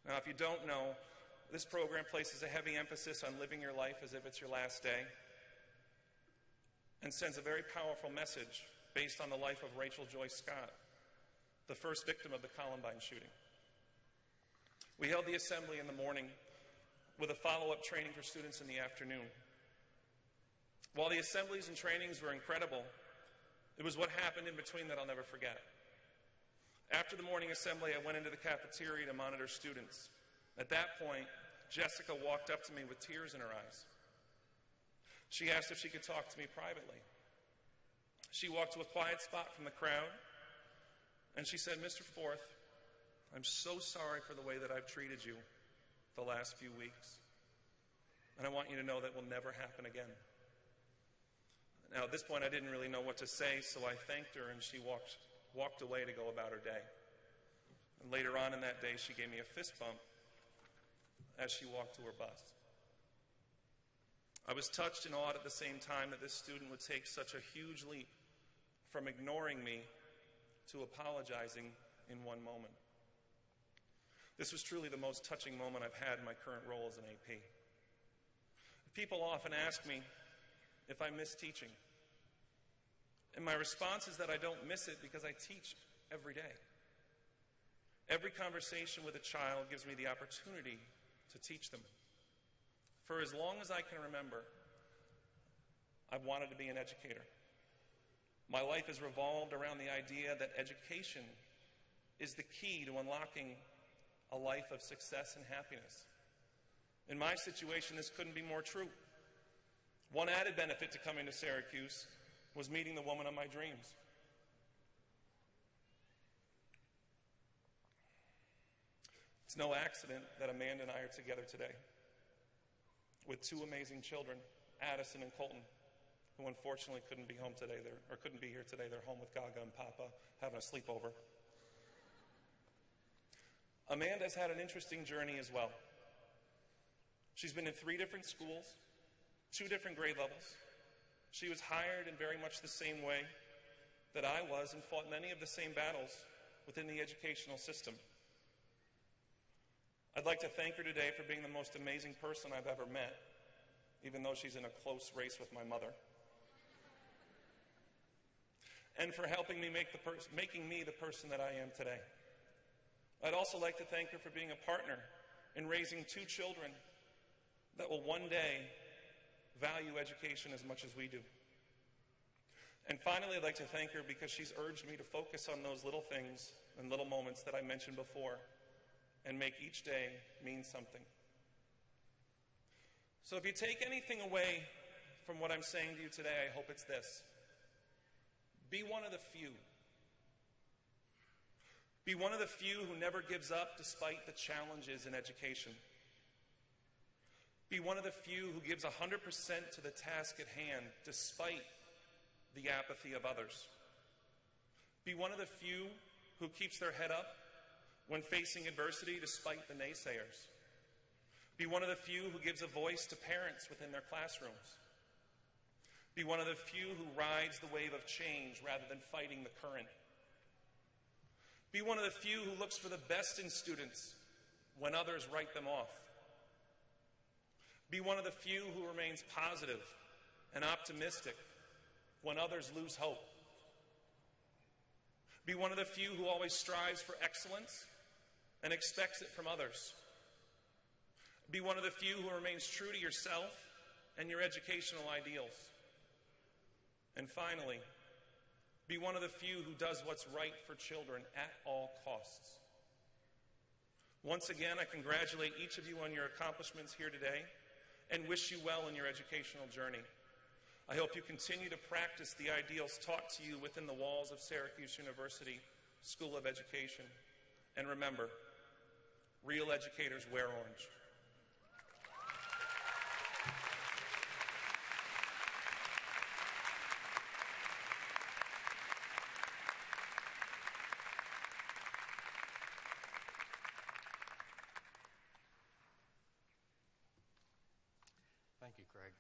Now, if you don't know, this program places a heavy emphasis on living your life as if it's your last day and sends a very powerful message based on the life of Rachel Joyce Scott, the first victim of the Columbine shooting. We held the assembly in the morning with a follow-up training for students in the afternoon. While the assemblies and trainings were incredible, it was what happened in between that I'll never forget. After the morning assembly, I went into the cafeteria to monitor students. At that point, Jessica walked up to me with tears in her eyes. She asked if she could talk to me privately. She walked to a quiet spot from the crowd, and she said, "Mr. Forth, I'm so sorry for the way that I've treated you the last few weeks, and I want you to know that will never happen again." Now, at this point, I didn't really know what to say, so I thanked her, and she walked away to go about her day. And later on in that day, she gave me a fist bump as she walked to her bus. I was touched and awed at the same time that this student would take such a huge leap from ignoring me to apologizing in one moment. This was truly the most touching moment I've had in my current role as an AP. People often ask me if I miss teaching. And my response is that I don't miss it because I teach every day. Every conversation with a child gives me the opportunity to teach them. For as long as I can remember, I've wanted to be an educator. My life has revolved around the idea that education is the key to unlocking a life of success and happiness. In my situation, this couldn't be more true. One added benefit to coming to Syracuse was meeting the woman of my dreams. It's no accident that Amanda and I are together today with two amazing children, Addison and Colton, who unfortunately couldn't be home today, couldn't be here today. They're home with Gaga and Papa having a sleepover. Amanda's had an interesting journey as well. She's been in 3 different schools, 2 different grade levels. She was hired in very much the same way that I was and fought many of the same battles within the educational system. I'd like to thank her today for being the most amazing person I've ever met, even though she's in a close race with my mother, and for helping me making me the person that I am today. I'd also like to thank her for being a partner in raising 2 children that will one day value education as much as we do. And finally, I'd like to thank her because she's urged me to focus on those little things and little moments that I mentioned before and make each day mean something. So if you take anything away from what I'm saying to you today, I hope it's this. Be one of the few. Be one of the few who never gives up despite the challenges in education. Be one of the few who gives 100% to the task at hand despite the apathy of others. Be one of the few who keeps their head up when facing adversity despite the naysayers. Be one of the few who gives a voice to parents within their classrooms. Be one of the few who rides the wave of change rather than fighting the current. Be one of the few who looks for the best in students when others write them off. Be one of the few who remains positive and optimistic when others lose hope. Be one of the few who always strives for excellence and expects it from others. Be one of the few who remains true to yourself and your educational ideals. And finally, be one of the few who does what's right for children at all costs. Once again, I congratulate each of you on your accomplishments here today and wish you well in your educational journey. I hope you continue to practice the ideals taught to you within the walls of Syracuse University School of Education. And remember, real educators wear orange. Thank you, Craig.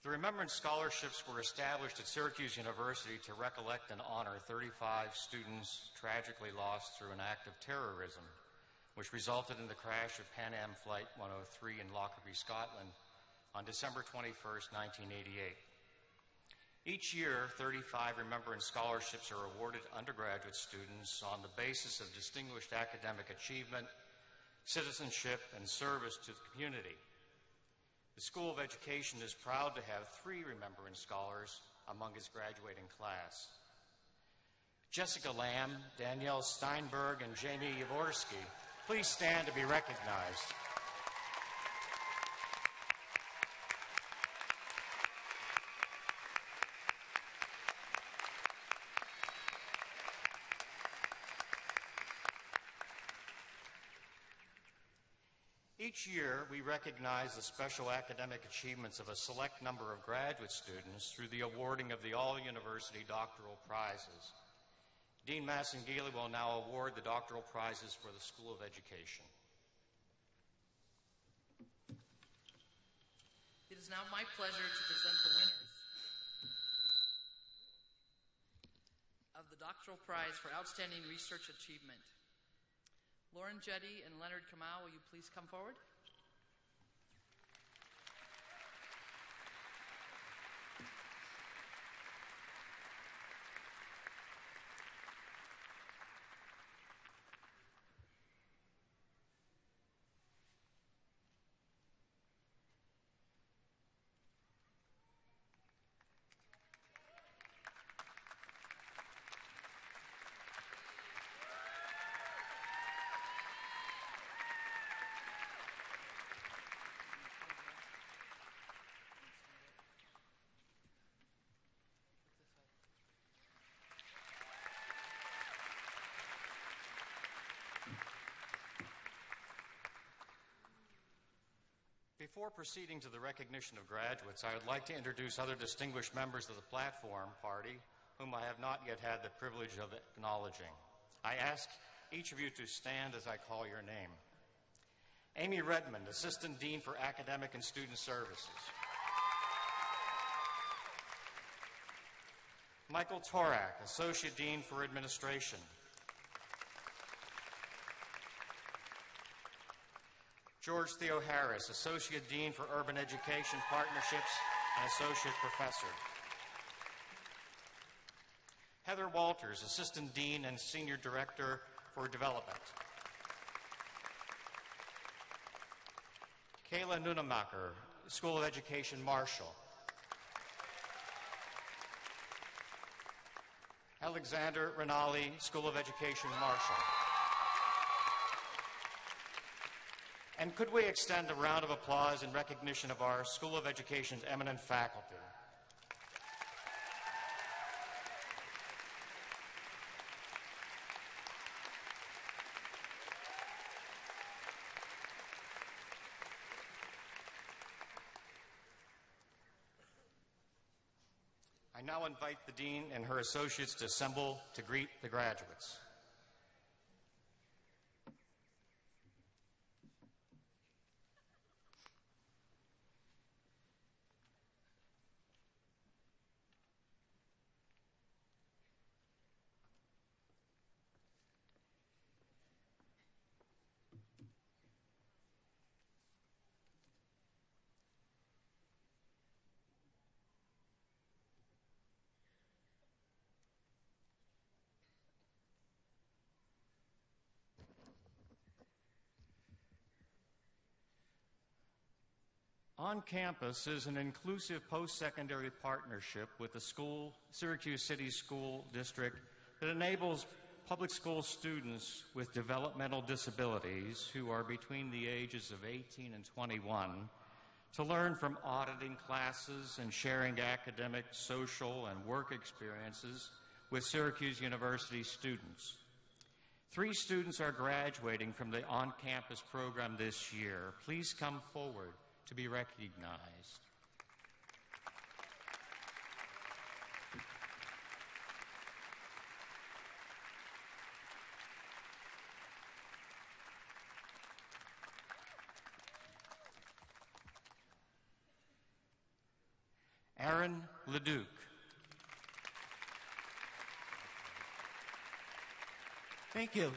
The Remembrance Scholarships were established at Syracuse University to recollect and honor 35 students tragically lost through an act of terrorism, which resulted in the crash of Pan Am Flight 103 in Lockerbie, Scotland on December 21st, 1988. Each year, 35 Remembrance Scholarships are awarded to undergraduate students on the basis of distinguished academic achievement, citizenship, and service to the community. The School of Education is proud to have 3 Remembrance Scholars among its graduating class. Jessica Lamb, Danielle Steinberg, and Jamie Yavorski, please stand to be recognized. Each year, we recognize the special academic achievements of a select number of graduate students through the awarding of the All-University Doctoral Prizes. Dean Massengili will now award the doctoral prizes for the School of Education. It is now my pleasure to present the winners of the Doctoral Prize for Outstanding Research Achievement. Lauren Jetty and Leonard Kamau, will you please come forward? Before proceeding to the recognition of graduates, I would like to introduce other distinguished members of the platform party whom I have not yet had the privilege of acknowledging. I ask each of you to stand as I call your name. Amy Redmond, Assistant Dean for Academic and Student Services. Michael Torak, Associate Dean for Administration. George Theo Harris, Associate Dean for Urban Education Partnerships and Associate Professor. Heather Walters, Assistant Dean and Senior Director for Development. Kayla Nunemacher, School of Education Marshall. Alexander Rinaldi, School of Education Marshall. And could we extend a round of applause in recognition of our School of Education's eminent faculty? I now invite the Dean and her associates to assemble to greet the graduates. OnCampus is an inclusive post-secondary partnership with the Syracuse City School District that enables public school students with developmental disabilities who are between the ages of 18 and 21 to learn from auditing classes and sharing academic, social, and work experiences with Syracuse University students. 3 students are graduating from the OnCampus program this year. Please come forward to be recognized. Aaron Leduc. Thank you.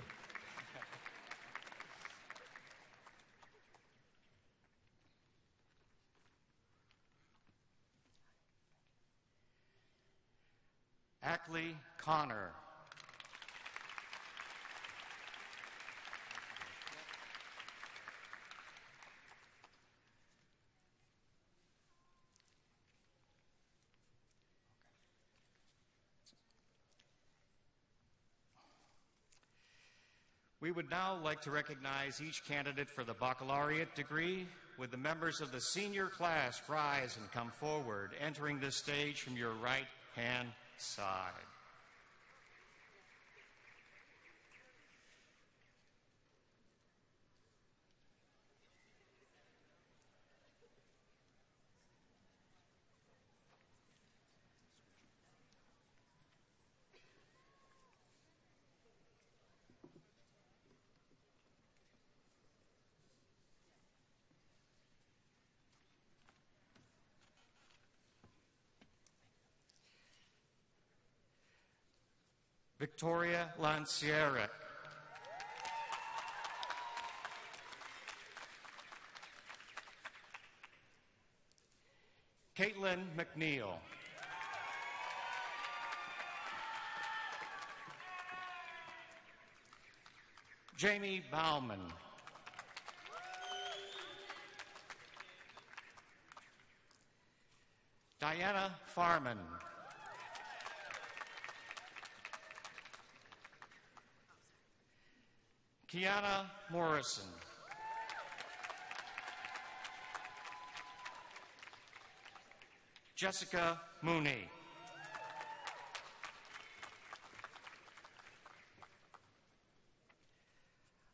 Ackley Connor. We would now like to recognize each candidate for the baccalaureate degree. Would the members of the senior class rise and come forward, entering this stage from your right-hand side. Victoria Lancieric. Caitlin McNeil. Jamie Bauman. Diana Farman. Kiana Morrison. Jessica Mooney.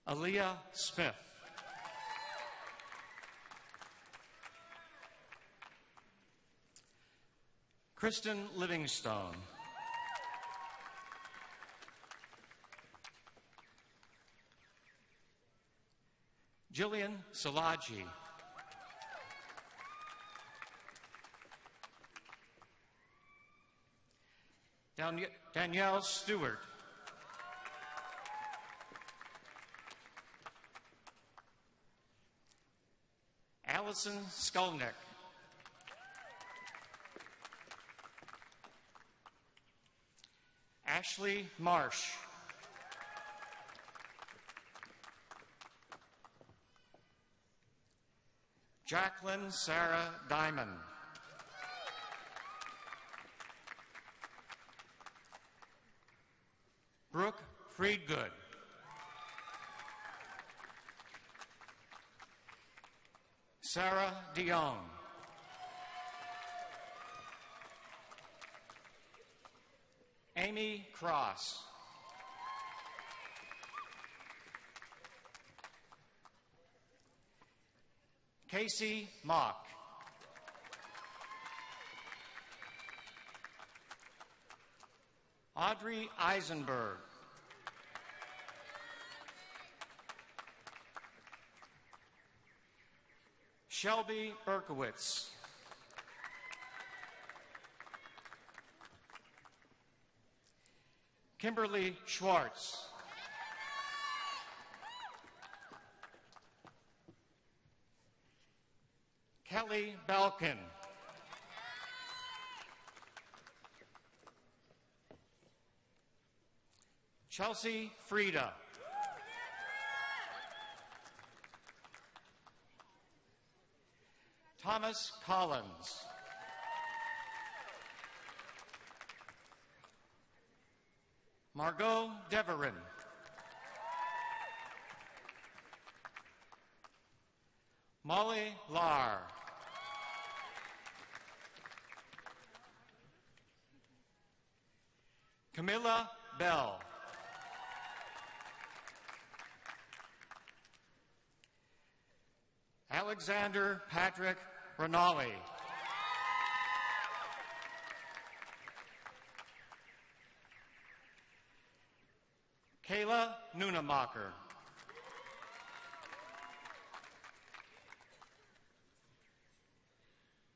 Aaliyah Smith. Kristen Livingstone. Jillian Salaji. Danielle Stewart. Allison Skolnick. Ashley Marsh. Jacqueline Sarah Diamond. Brooke Friedgood. Sarah Dion. Amy Cross. Casey Mock. Audrey Eisenberg. Shelby Berkowitz. Kimberly Schwartz. Kelly Balkin. Chelsea Frieda. Thomas Collins. Margot Deverin. Molly Lar. Camilla Bell. Alexander Patrick Rinaldi. Kayla Nunemacher.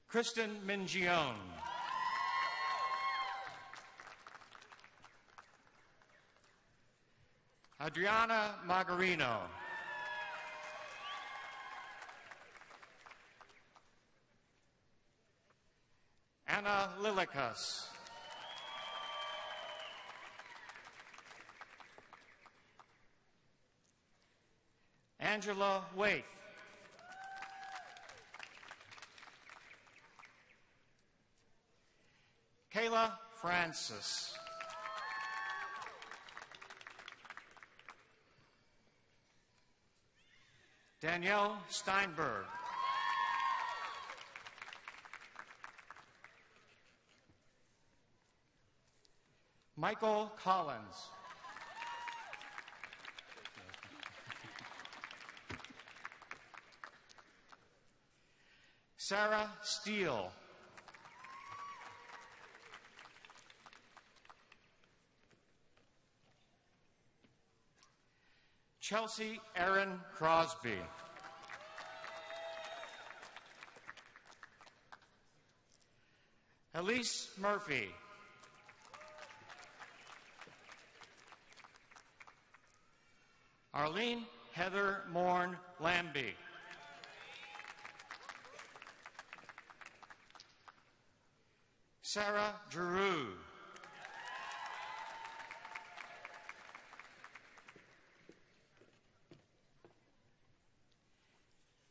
Kristen Mingione. Adriana Margarino. Anna Lilikas. Angela Waith. Kayla Francis. Danielle Steinberg. Michael Collins. Sarah Steele. Chelsea Erin Crosby. Elise Murphy. Arlene Heather Morn Lambie. Sarah Giroux.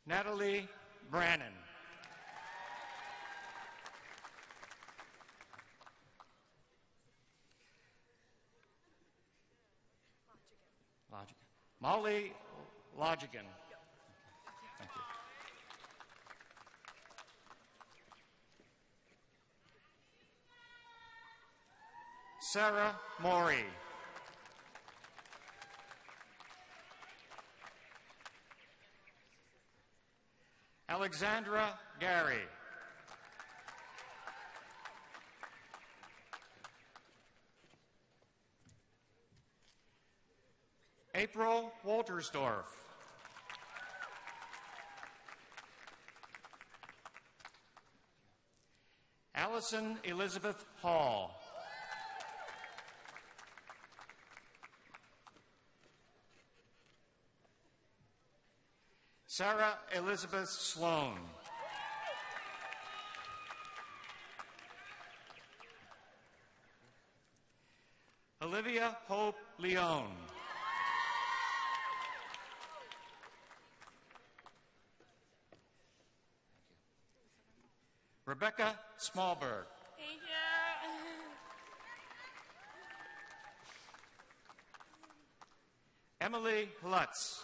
Natalie Brannon. Molly Logigan. Thank you. Sarah Morey. Alexandra Gary. April Waltersdorf. Allison Elizabeth Hall. Sarah Elizabeth Sloan. Olivia Hope Leone. Rebecca Smallberg. Thank you. Emily Lutz.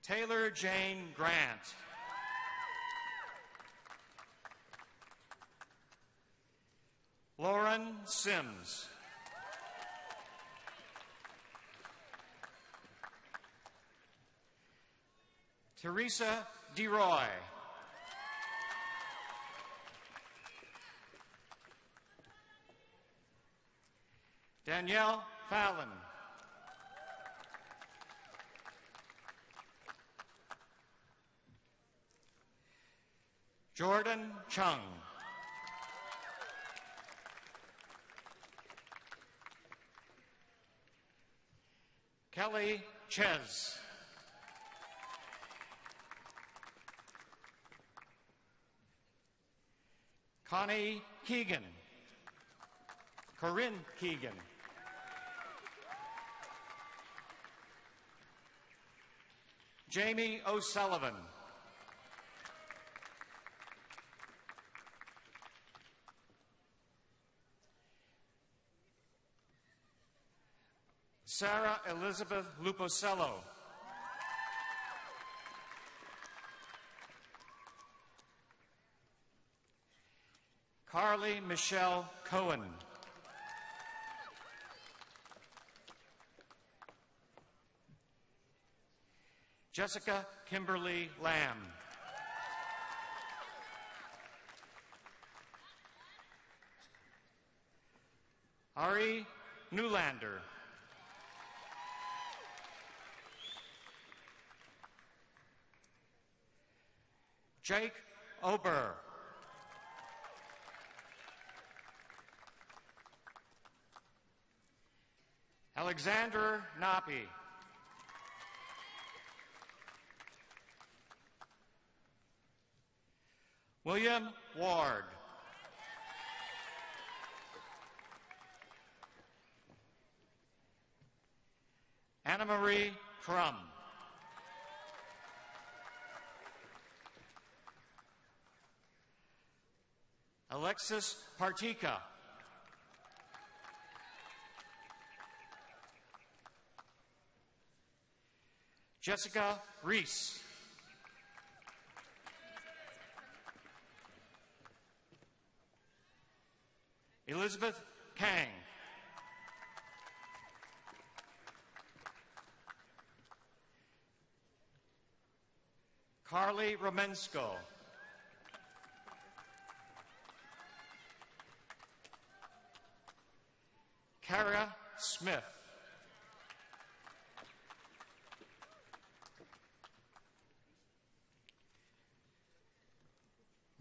Taylor Jane Grant. Lauren Sims. Teresa DeRoy. Danielle Fallon. Jordan Chung. Kelly Ches. Connie Keegan. Corinne Keegan. Jamie O'Sullivan. Sarah Elizabeth Luposello. Carly Michelle Cohen. Jessica Kimberly Lamb. Ari Newlander. Jake Ober. Alexander Napi. William Ward. Anna Marie Crum. Alexis Partika. Jessica Reese. Elizabeth Kang. Carly Romensko. Kara Smith.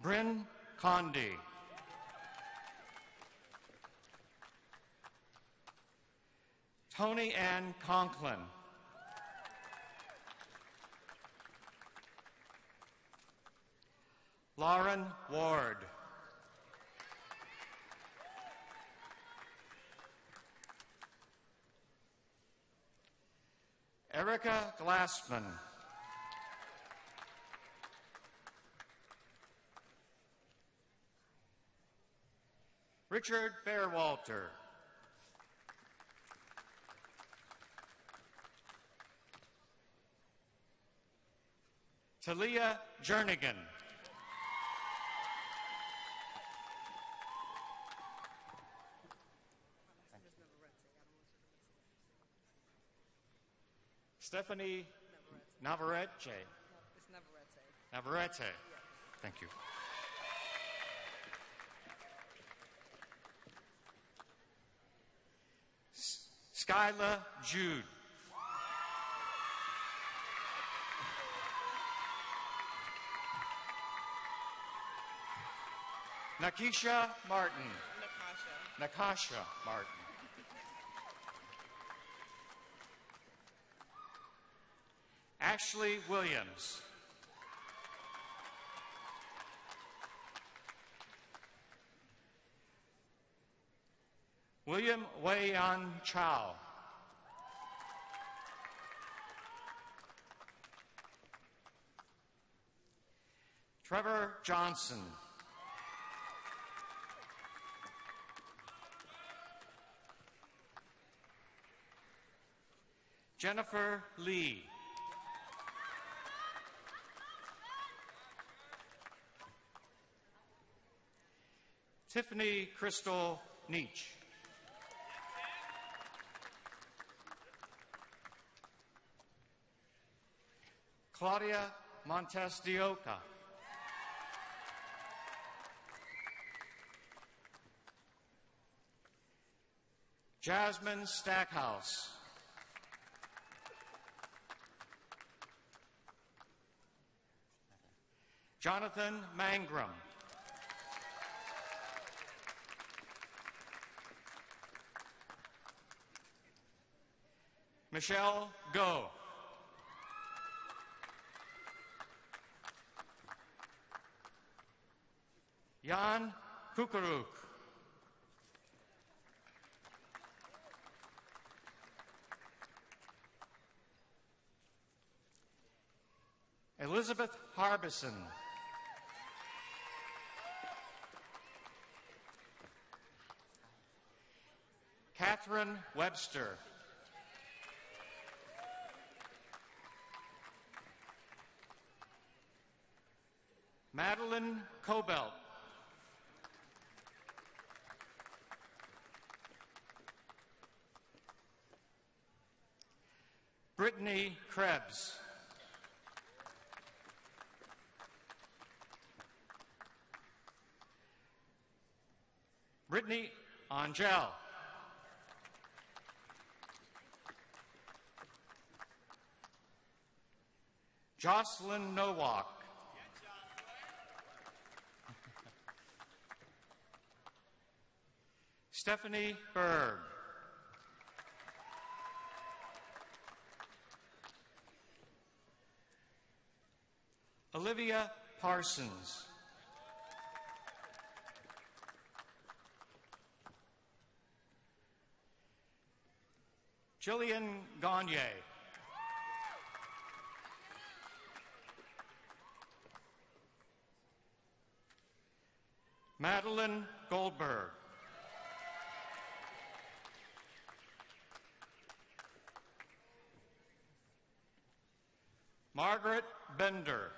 Bryn Condi. Tony Ann Conklin. Lauren Ward. Erica Glassman. Richard Bearwalter. Talia Jernigan. Stephanie Navarrete. It's Navarrete. Navarrete. Thank you. Skyla Jude. Nakisha Martin. Nakasha Martin. Ashley Williams. William Wei-An Chow. Trevor Johnson. Jennifer Lee. Tiffany Crystal Nietzsche. Claudia Montes de Oca. Jasmine Stackhouse. Jonathan Mangrum. Michelle Go. Jan Kukuruk. Elizabeth Harbison. Catherine Webster. Madeline Cobelt. Brittany Krebs. Brittany Angel. Jocelyn Nowak. Stephanie Berg. Olivia Parsons. Jillian Gagne. Madeline Goldberg. Margaret Bender.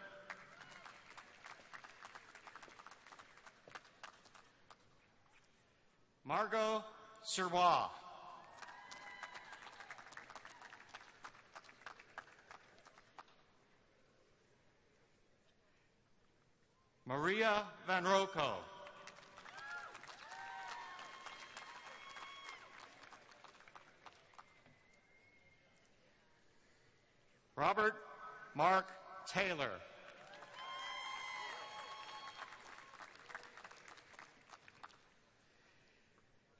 Margot Sirois. Maria Van Rocco. Robert Mark Taylor.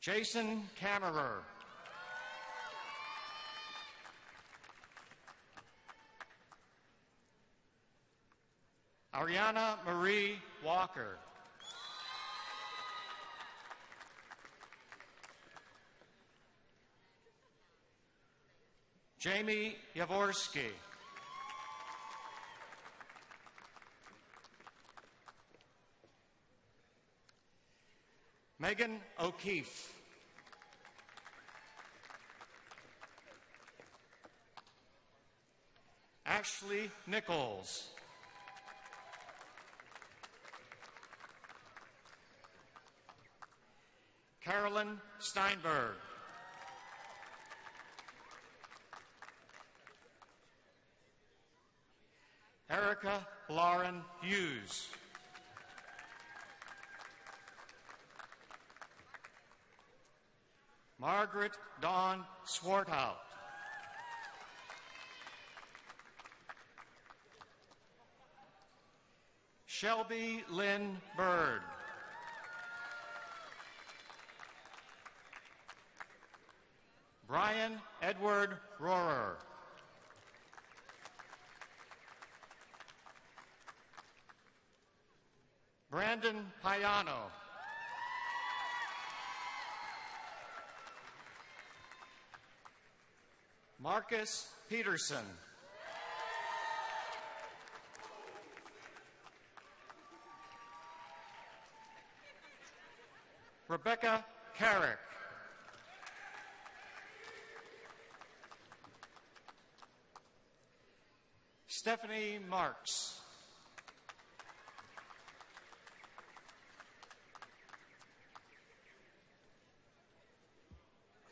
Jason Kammerer. Ariana Marie Walker. Jamie Yavorski. Megan O'Keefe. Ashley Nichols. Carolyn Steinberg. Erica Lauren Hughes. Margaret Dawn Swarthout. Shelby Lynn Bird. Brian Edward Rohrer. Brandon Payano. Marcus Peterson. Rebecca Carrick. Stephanie Marks.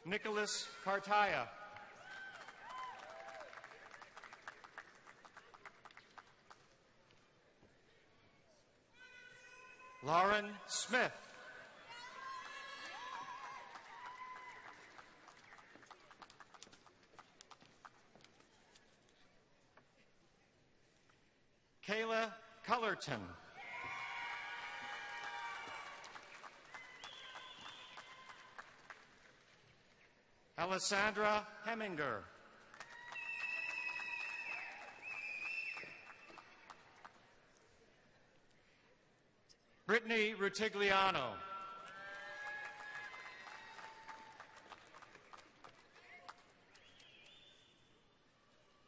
Nicholas Cartaya. Lauren Smith. Kayla Cullerton. Alessandra Heminger. Brittany Rutigliano.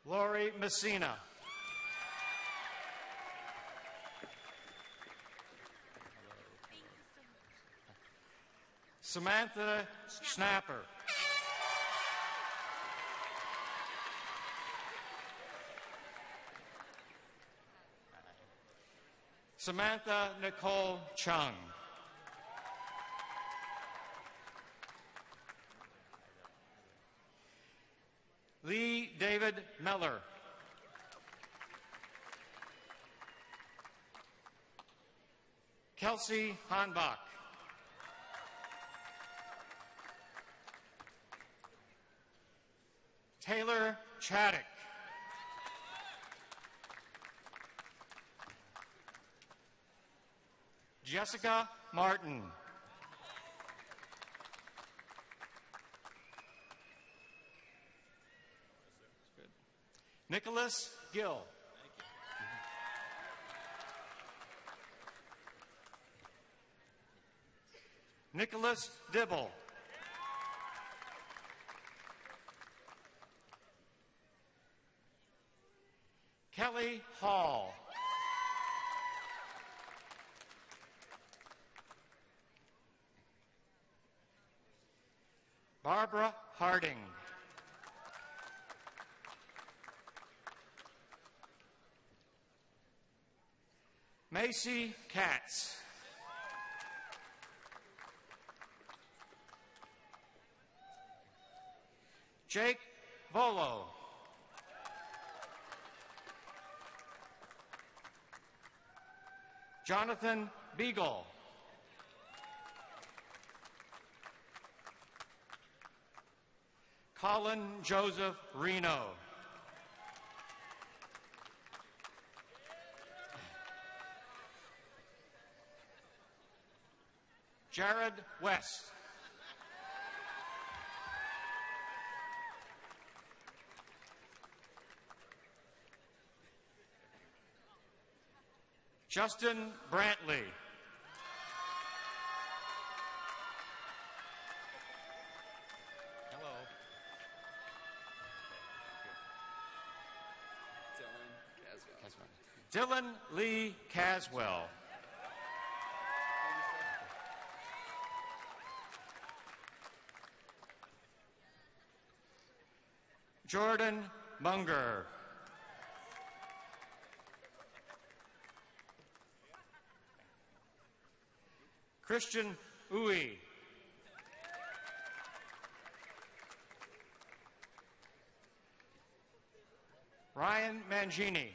Lori Messina. Samantha Schnapper. Samantha Nicole Chung. Lee David Meller. Kelsey Hanbach. Taylor Chaddock. Jessica Martin. Nicholas Gill. Nicholas Dibble. Kelly Hall. Barbara Harding. Macy Katz. Jake Volo. Jonathan Beagle. Colin Joseph Reno. Jared West. Justin Brantley. Hello. Dylan Lee Caswell. Jordan Munger. Christian Uwe. Ryan Mangini.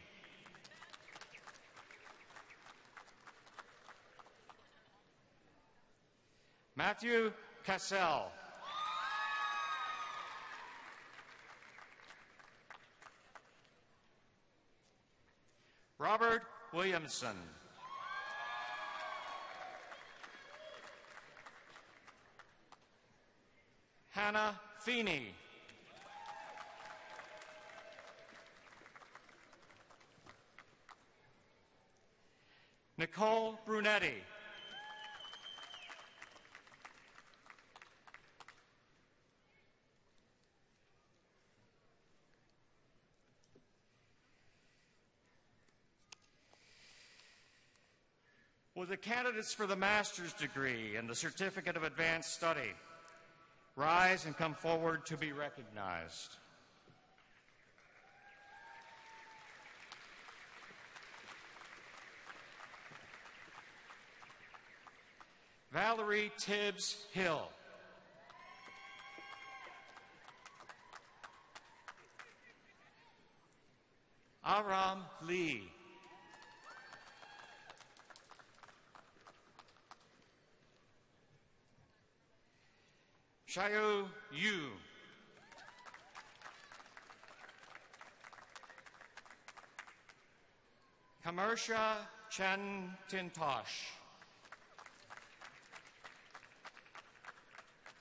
Matthew Cassell. Robert Williamson. Hannah Feeney. Nicole Brunetti. Will the candidates for the master's degree and the certificate of advanced study rise and come forward to be recognized? Valerie Tibbs Hill. Aram Lee. Shayu Yu. Kamersha Chen Tintosh.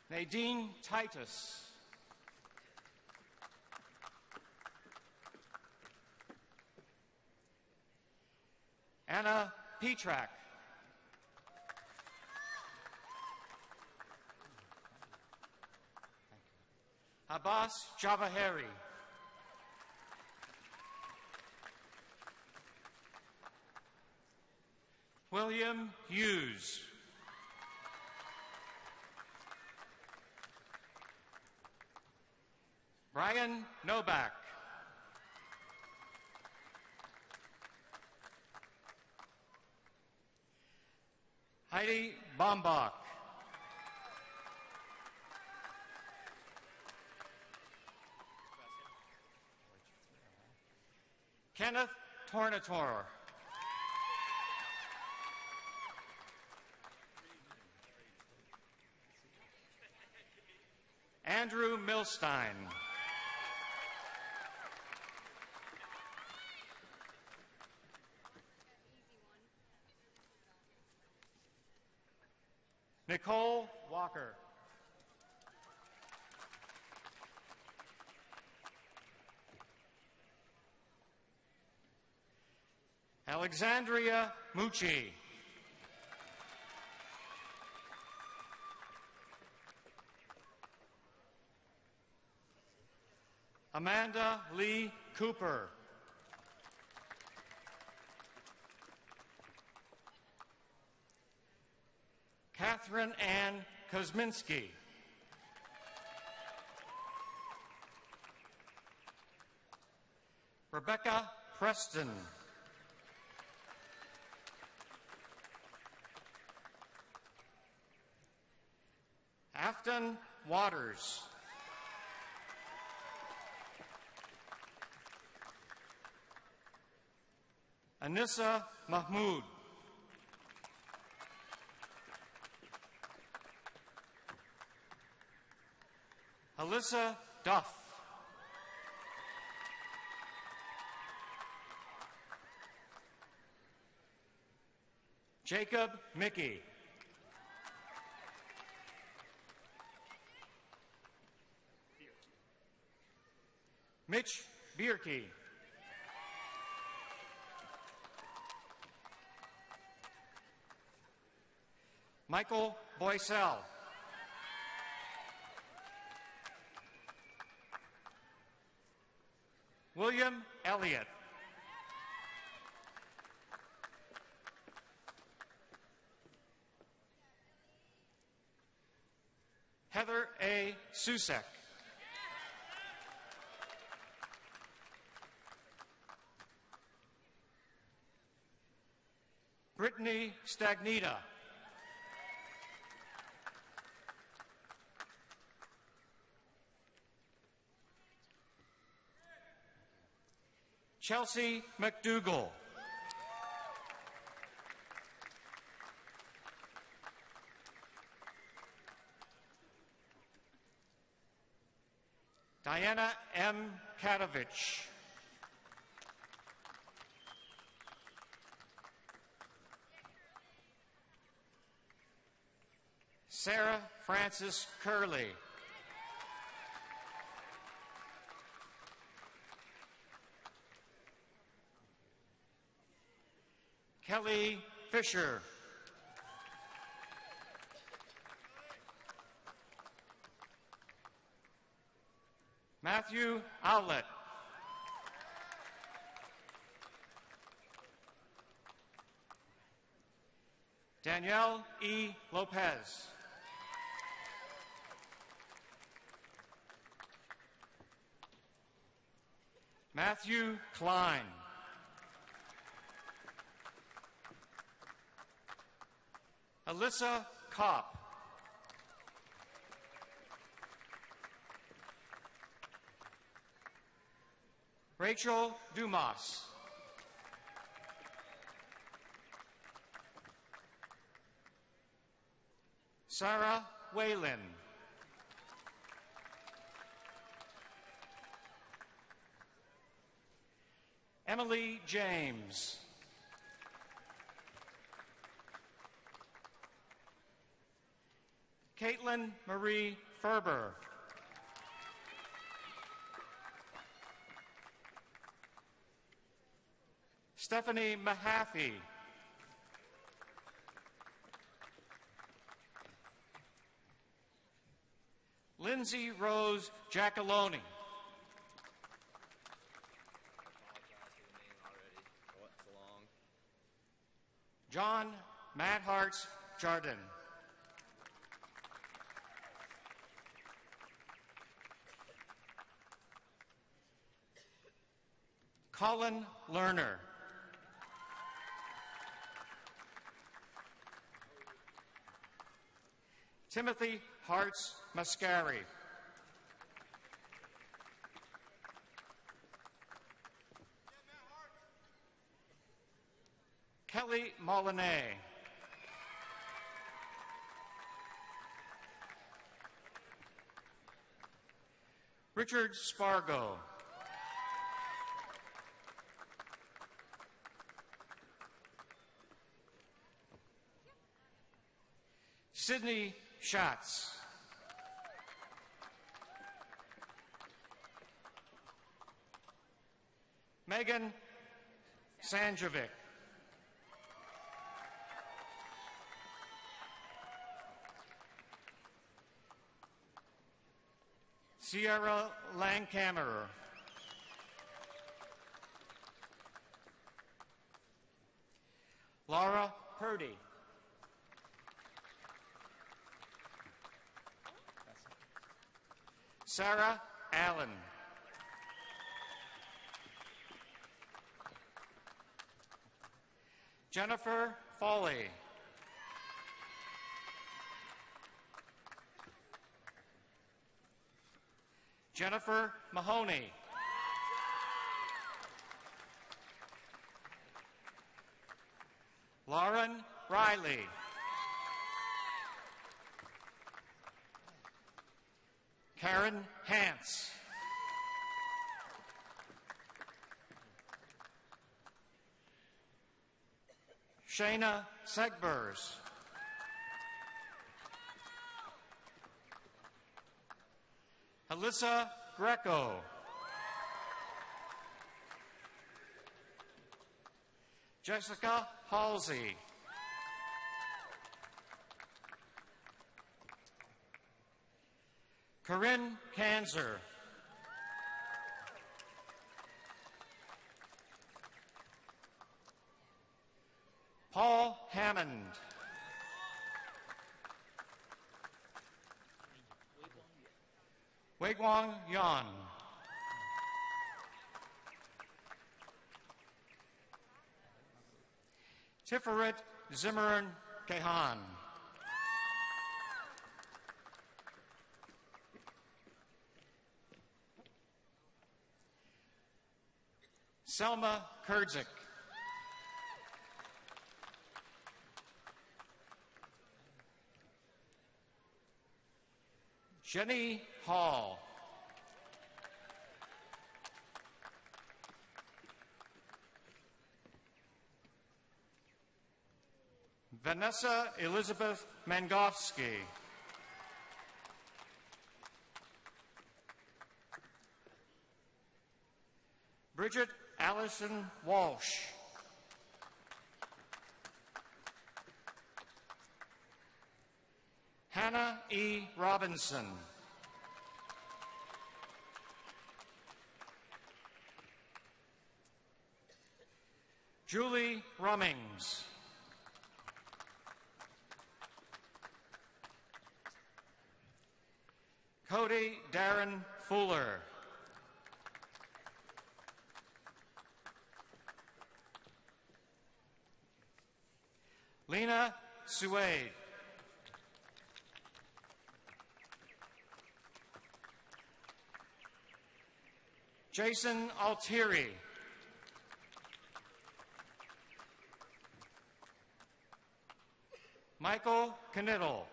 Nadine Titus. Anna Petrak. Abbas Javaheri. William Hughes. Brian Novak. Heidi Bombach. Kenneth Tornator. Andrew Milstein. Nicole Walker. Alexandria Mucci. Amanda Lee Cooper. Catherine Ann Kosminski. Rebecca Preston. Afton Waters. Anissa Mahmood. Alyssa Duff. Jacob Mickey. Mitch Bierke. Michael Boysell. William Elliott. Heather A. Susek. Brittany Stagnita. Chelsea McDougall. Diana M. Katovich. Sarah Frances Curley. Kelly Fisher. Matthew Owlett. Danielle E. Lopez. Matthew Klein. Alyssa Kopp. Rachel Dumas. Sarah Whalen. Emily James. Caitlin Marie Ferber. Stephanie Mahaffey. Lindsay Rose Giacalone. John Madharts Jardin. Colin Lerner. Timothy Hartz Mascari. Kelly Molinay. Richard Spargo. Sydney Schatz. Megan Sanjovic. Sierra Langkammerer. Purdy. Sarah Allen. Jennifer Foley. Jennifer Mahoney. Lauren Riley. Karen Hance. Shayna Segbers. Alyssa Greco. Jessica Halsey. Corinne Kanzer. Paul Hammond. Weiguang Yan. Tiferet Zimmerman Kehan. Selma Kurdzik. Jenny Hall. Vanessa Elizabeth Mangofsky. Bridget Allison Walsh. Hannah E. Robinson. Julie Rummings. Cody Darren Fuller. Lena Suede. Jason Altieri. Michael Knittel.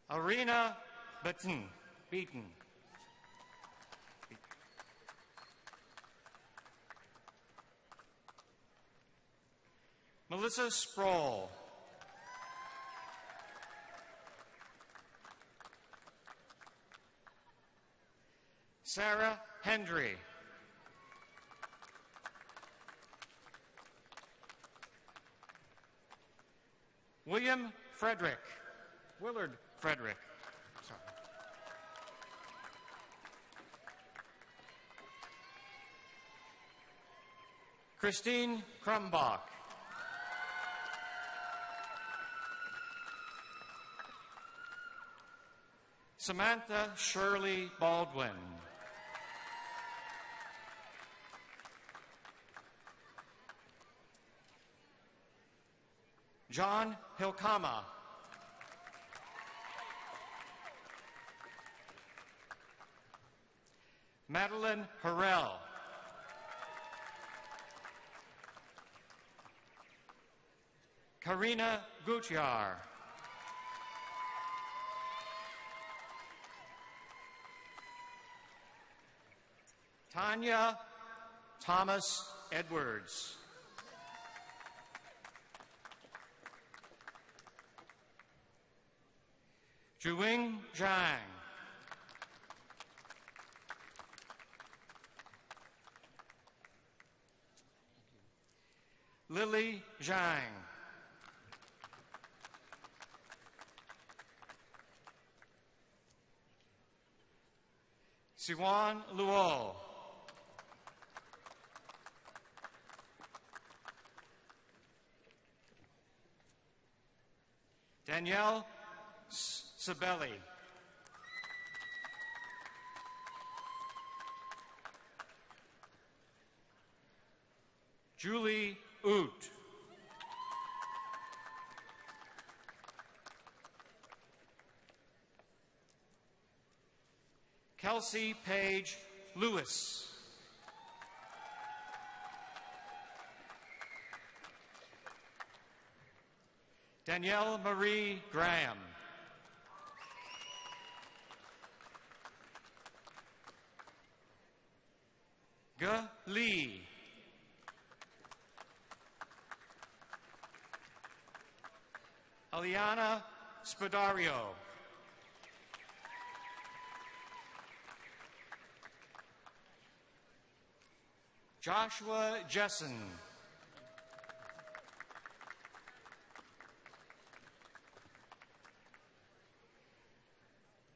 Arena Beaton. Melissa Sproul. Sarah Hendry. Willard Frederick. Sorry. Christine Krumbach. Samantha Shirley Baldwin. John Hilkama. Madeline Harrell. Karina Gutjahr. Tanya Thomas Edwards. Zhuing Zhang. Lily Zhang. Siwan Luo. Danielle Sabelli. Julie Oot. Kelsey Page Lewis. Danielle Marie Graham. Ge Lee. Aliana Spadario. Joshua Jessen.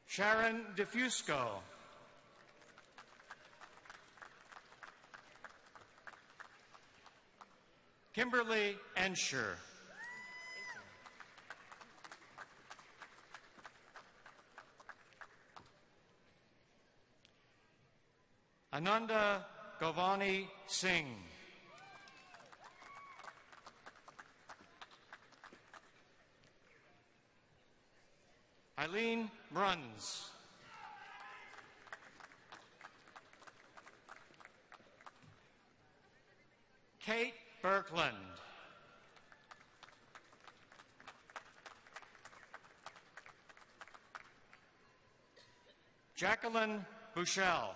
Sharon DeFusco. Kimberly Ensher. Ananda Govani Singh. Eileen Bruns. Kate Birkland. Jacqueline Bouchel.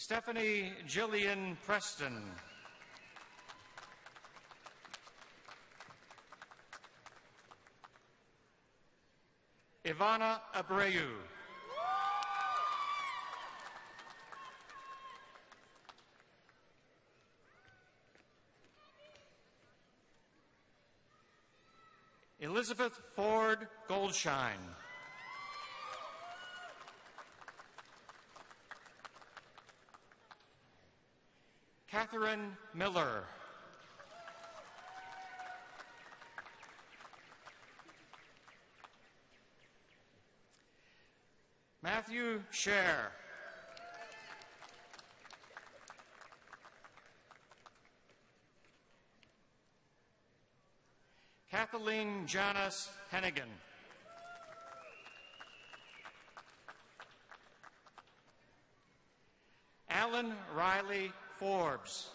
Stephanie Jillian Preston. Ivana Abreu. Elizabeth Ford Goldshine. Catherine Miller. Matthew Scher. Kathleen Janice Hennigan. Alan Riley Forbes.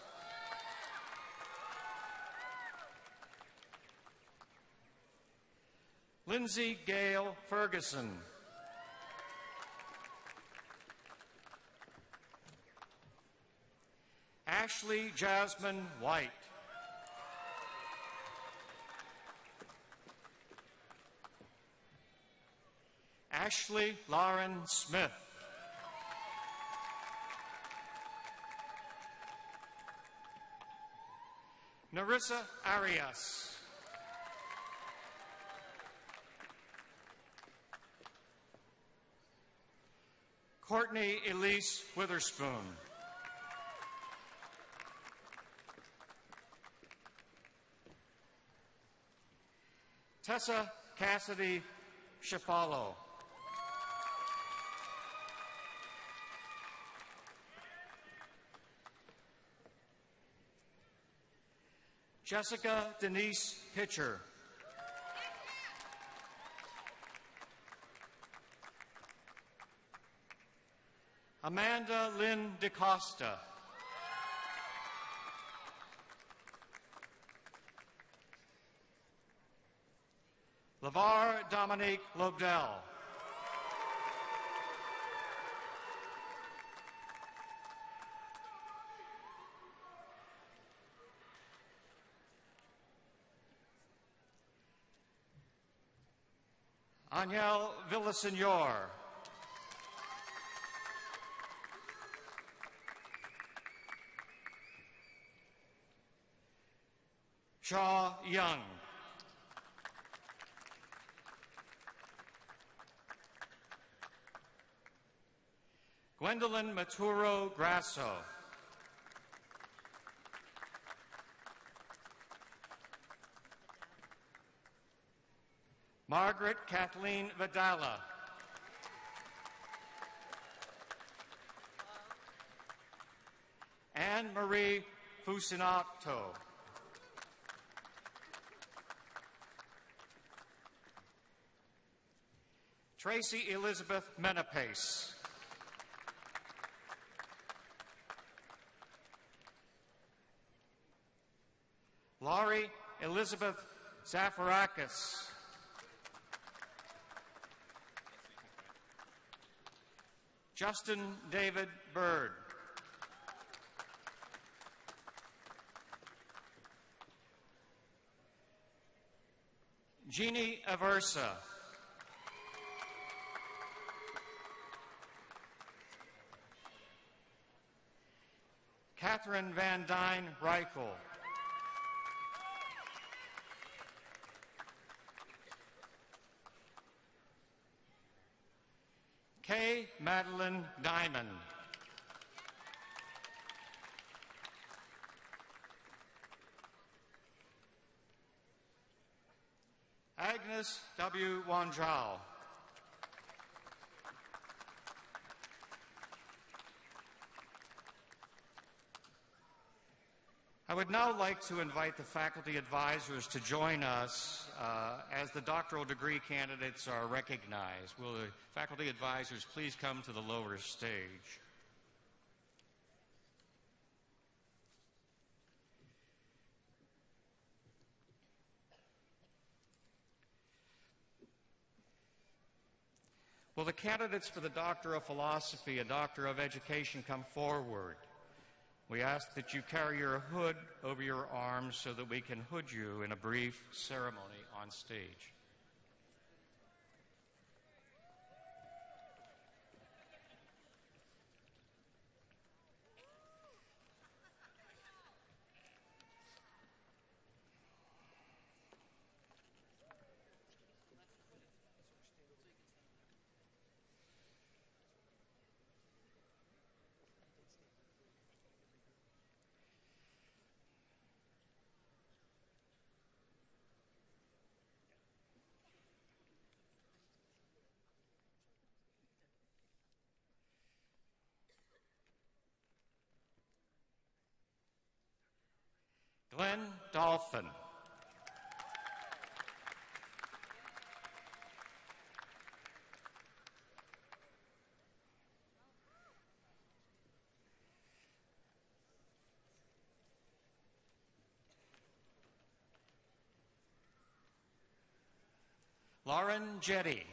Lindsay Gale Ferguson. Ashley Jasmine White. Ashley Lauren Smith. Narissa Arias. Courtney Elise Witherspoon. Tessa Cassidy Shafalo. Jessica Denise Pitcher. Amanda Lynn DeCosta. LeVar Dominique Lobdell. Ángel Villaseñor. Shaw Young. Gwendolyn Maturo Grasso. Margaret Kathleen Vidala. Anne Marie Fusinato. Tracy Elizabeth Menapace. Laurie Elizabeth Zafarakis. Justin David Bird. Jeannie Aversa. Catherine Van Dyne Reichel. Kay Madeline Diamond. Agnes W. Wanjal. I would now like to invite the faculty advisors to join us as the doctoral degree candidates are recognized. Will the faculty advisors please come to the lower stage? Will the candidates for the Doctor of Philosophy and Doctor of Education come forward? We ask that you carry your hood over your arms so that we can hood you in a brief ceremony on stage. Glenn Dolphin. Lauren Jetty.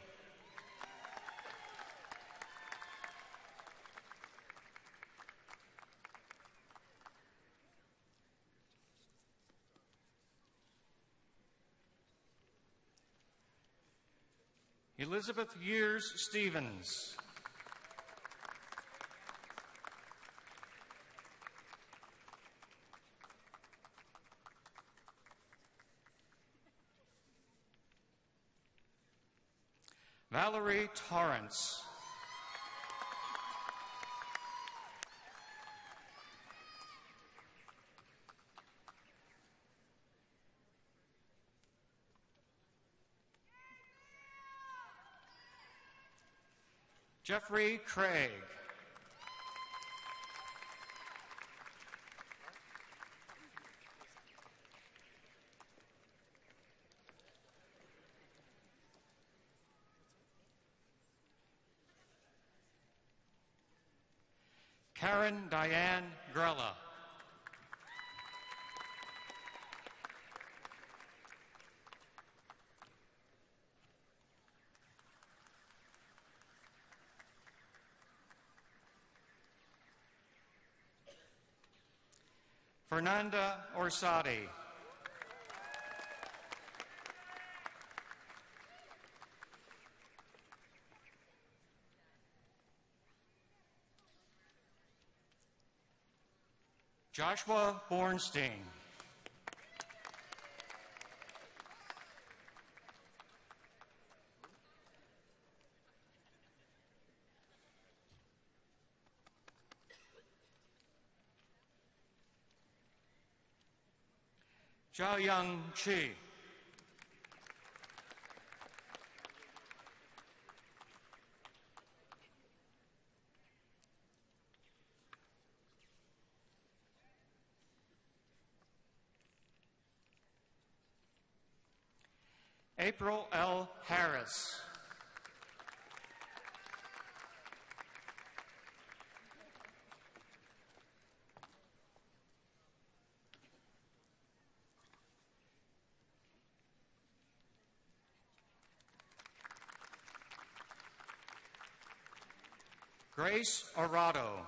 Elizabeth Years Stevens. Valerie Torrance. Jeffrey Craig. Karen Diane Grella. Fernanda Orsatti. Joshua Bornstein. Zhao-Young Chi. April L. Harris. Grace Arado.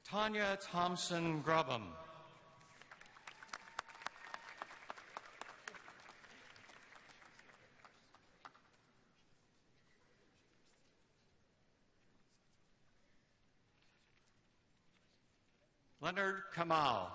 Tanya Thompson Grubham. Leonard Kamal.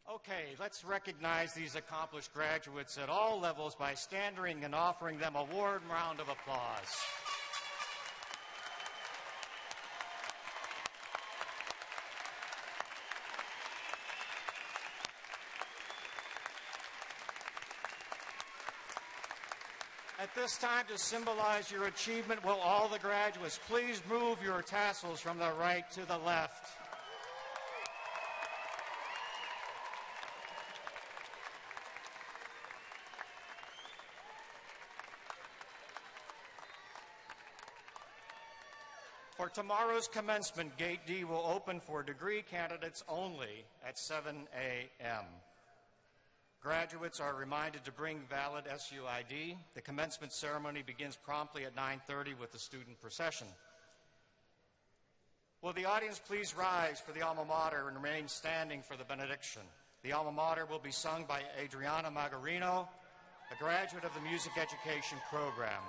Okay, let's recognize these accomplished graduates at all levels by standing and offering them a warm round of applause. At this time, to symbolize your achievement, will all the graduates please move your tassels from the right to the left? For tomorrow's commencement, Gate D will open for degree candidates only at 7 a.m. Graduates are reminded to bring valid SUID. The commencement ceremony begins promptly at 9:30 with the student procession. Will the audience please rise for the Alma Mater and remain standing for the benediction? The Alma Mater will be sung by Adriana Magarino, a graduate of the music education program.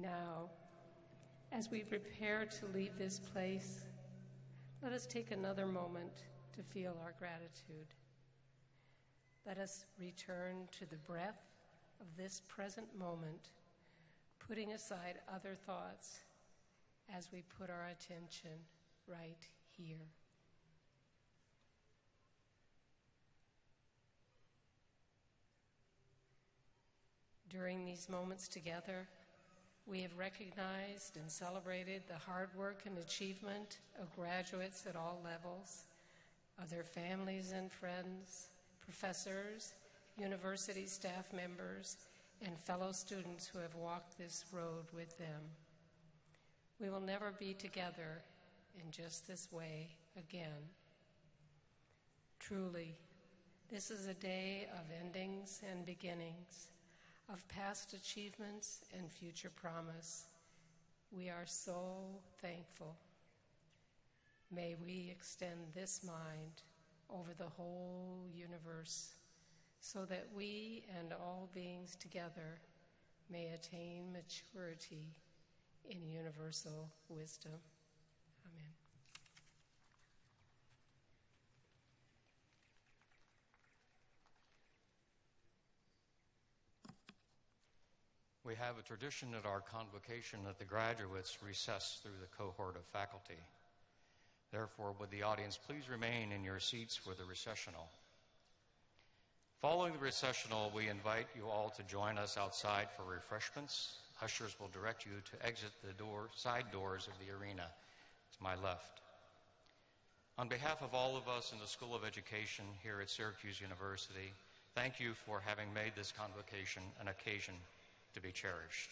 Now, as we prepare to leave this place, let us take another moment to feel our gratitude. Let us return to the breath of this present moment, putting aside other thoughts as we put our attention right here. During these moments together, we have recognized and celebrated the hard work and achievement of graduates at all levels, of their families and friends, professors, university staff members, and fellow students who have walked this road with them. We will never be together in just this way again. Truly, this is a day of endings and beginnings, of past achievements and future promise. We are so thankful. May we extend this mind over the whole universe so that we and all beings together may attain maturity in universal wisdom. Amen. We have a tradition at our convocation that the graduates recess through the cohort of faculty. Therefore, would the audience please remain in your seats for the recessional. Following the recessional, we invite you all to join us outside for refreshments. Ushers will direct you to exit the side doors of the arena to my left. On behalf of all of us in the School of Education here at Syracuse University, thank you for having made this convocation an occasion to be cherished.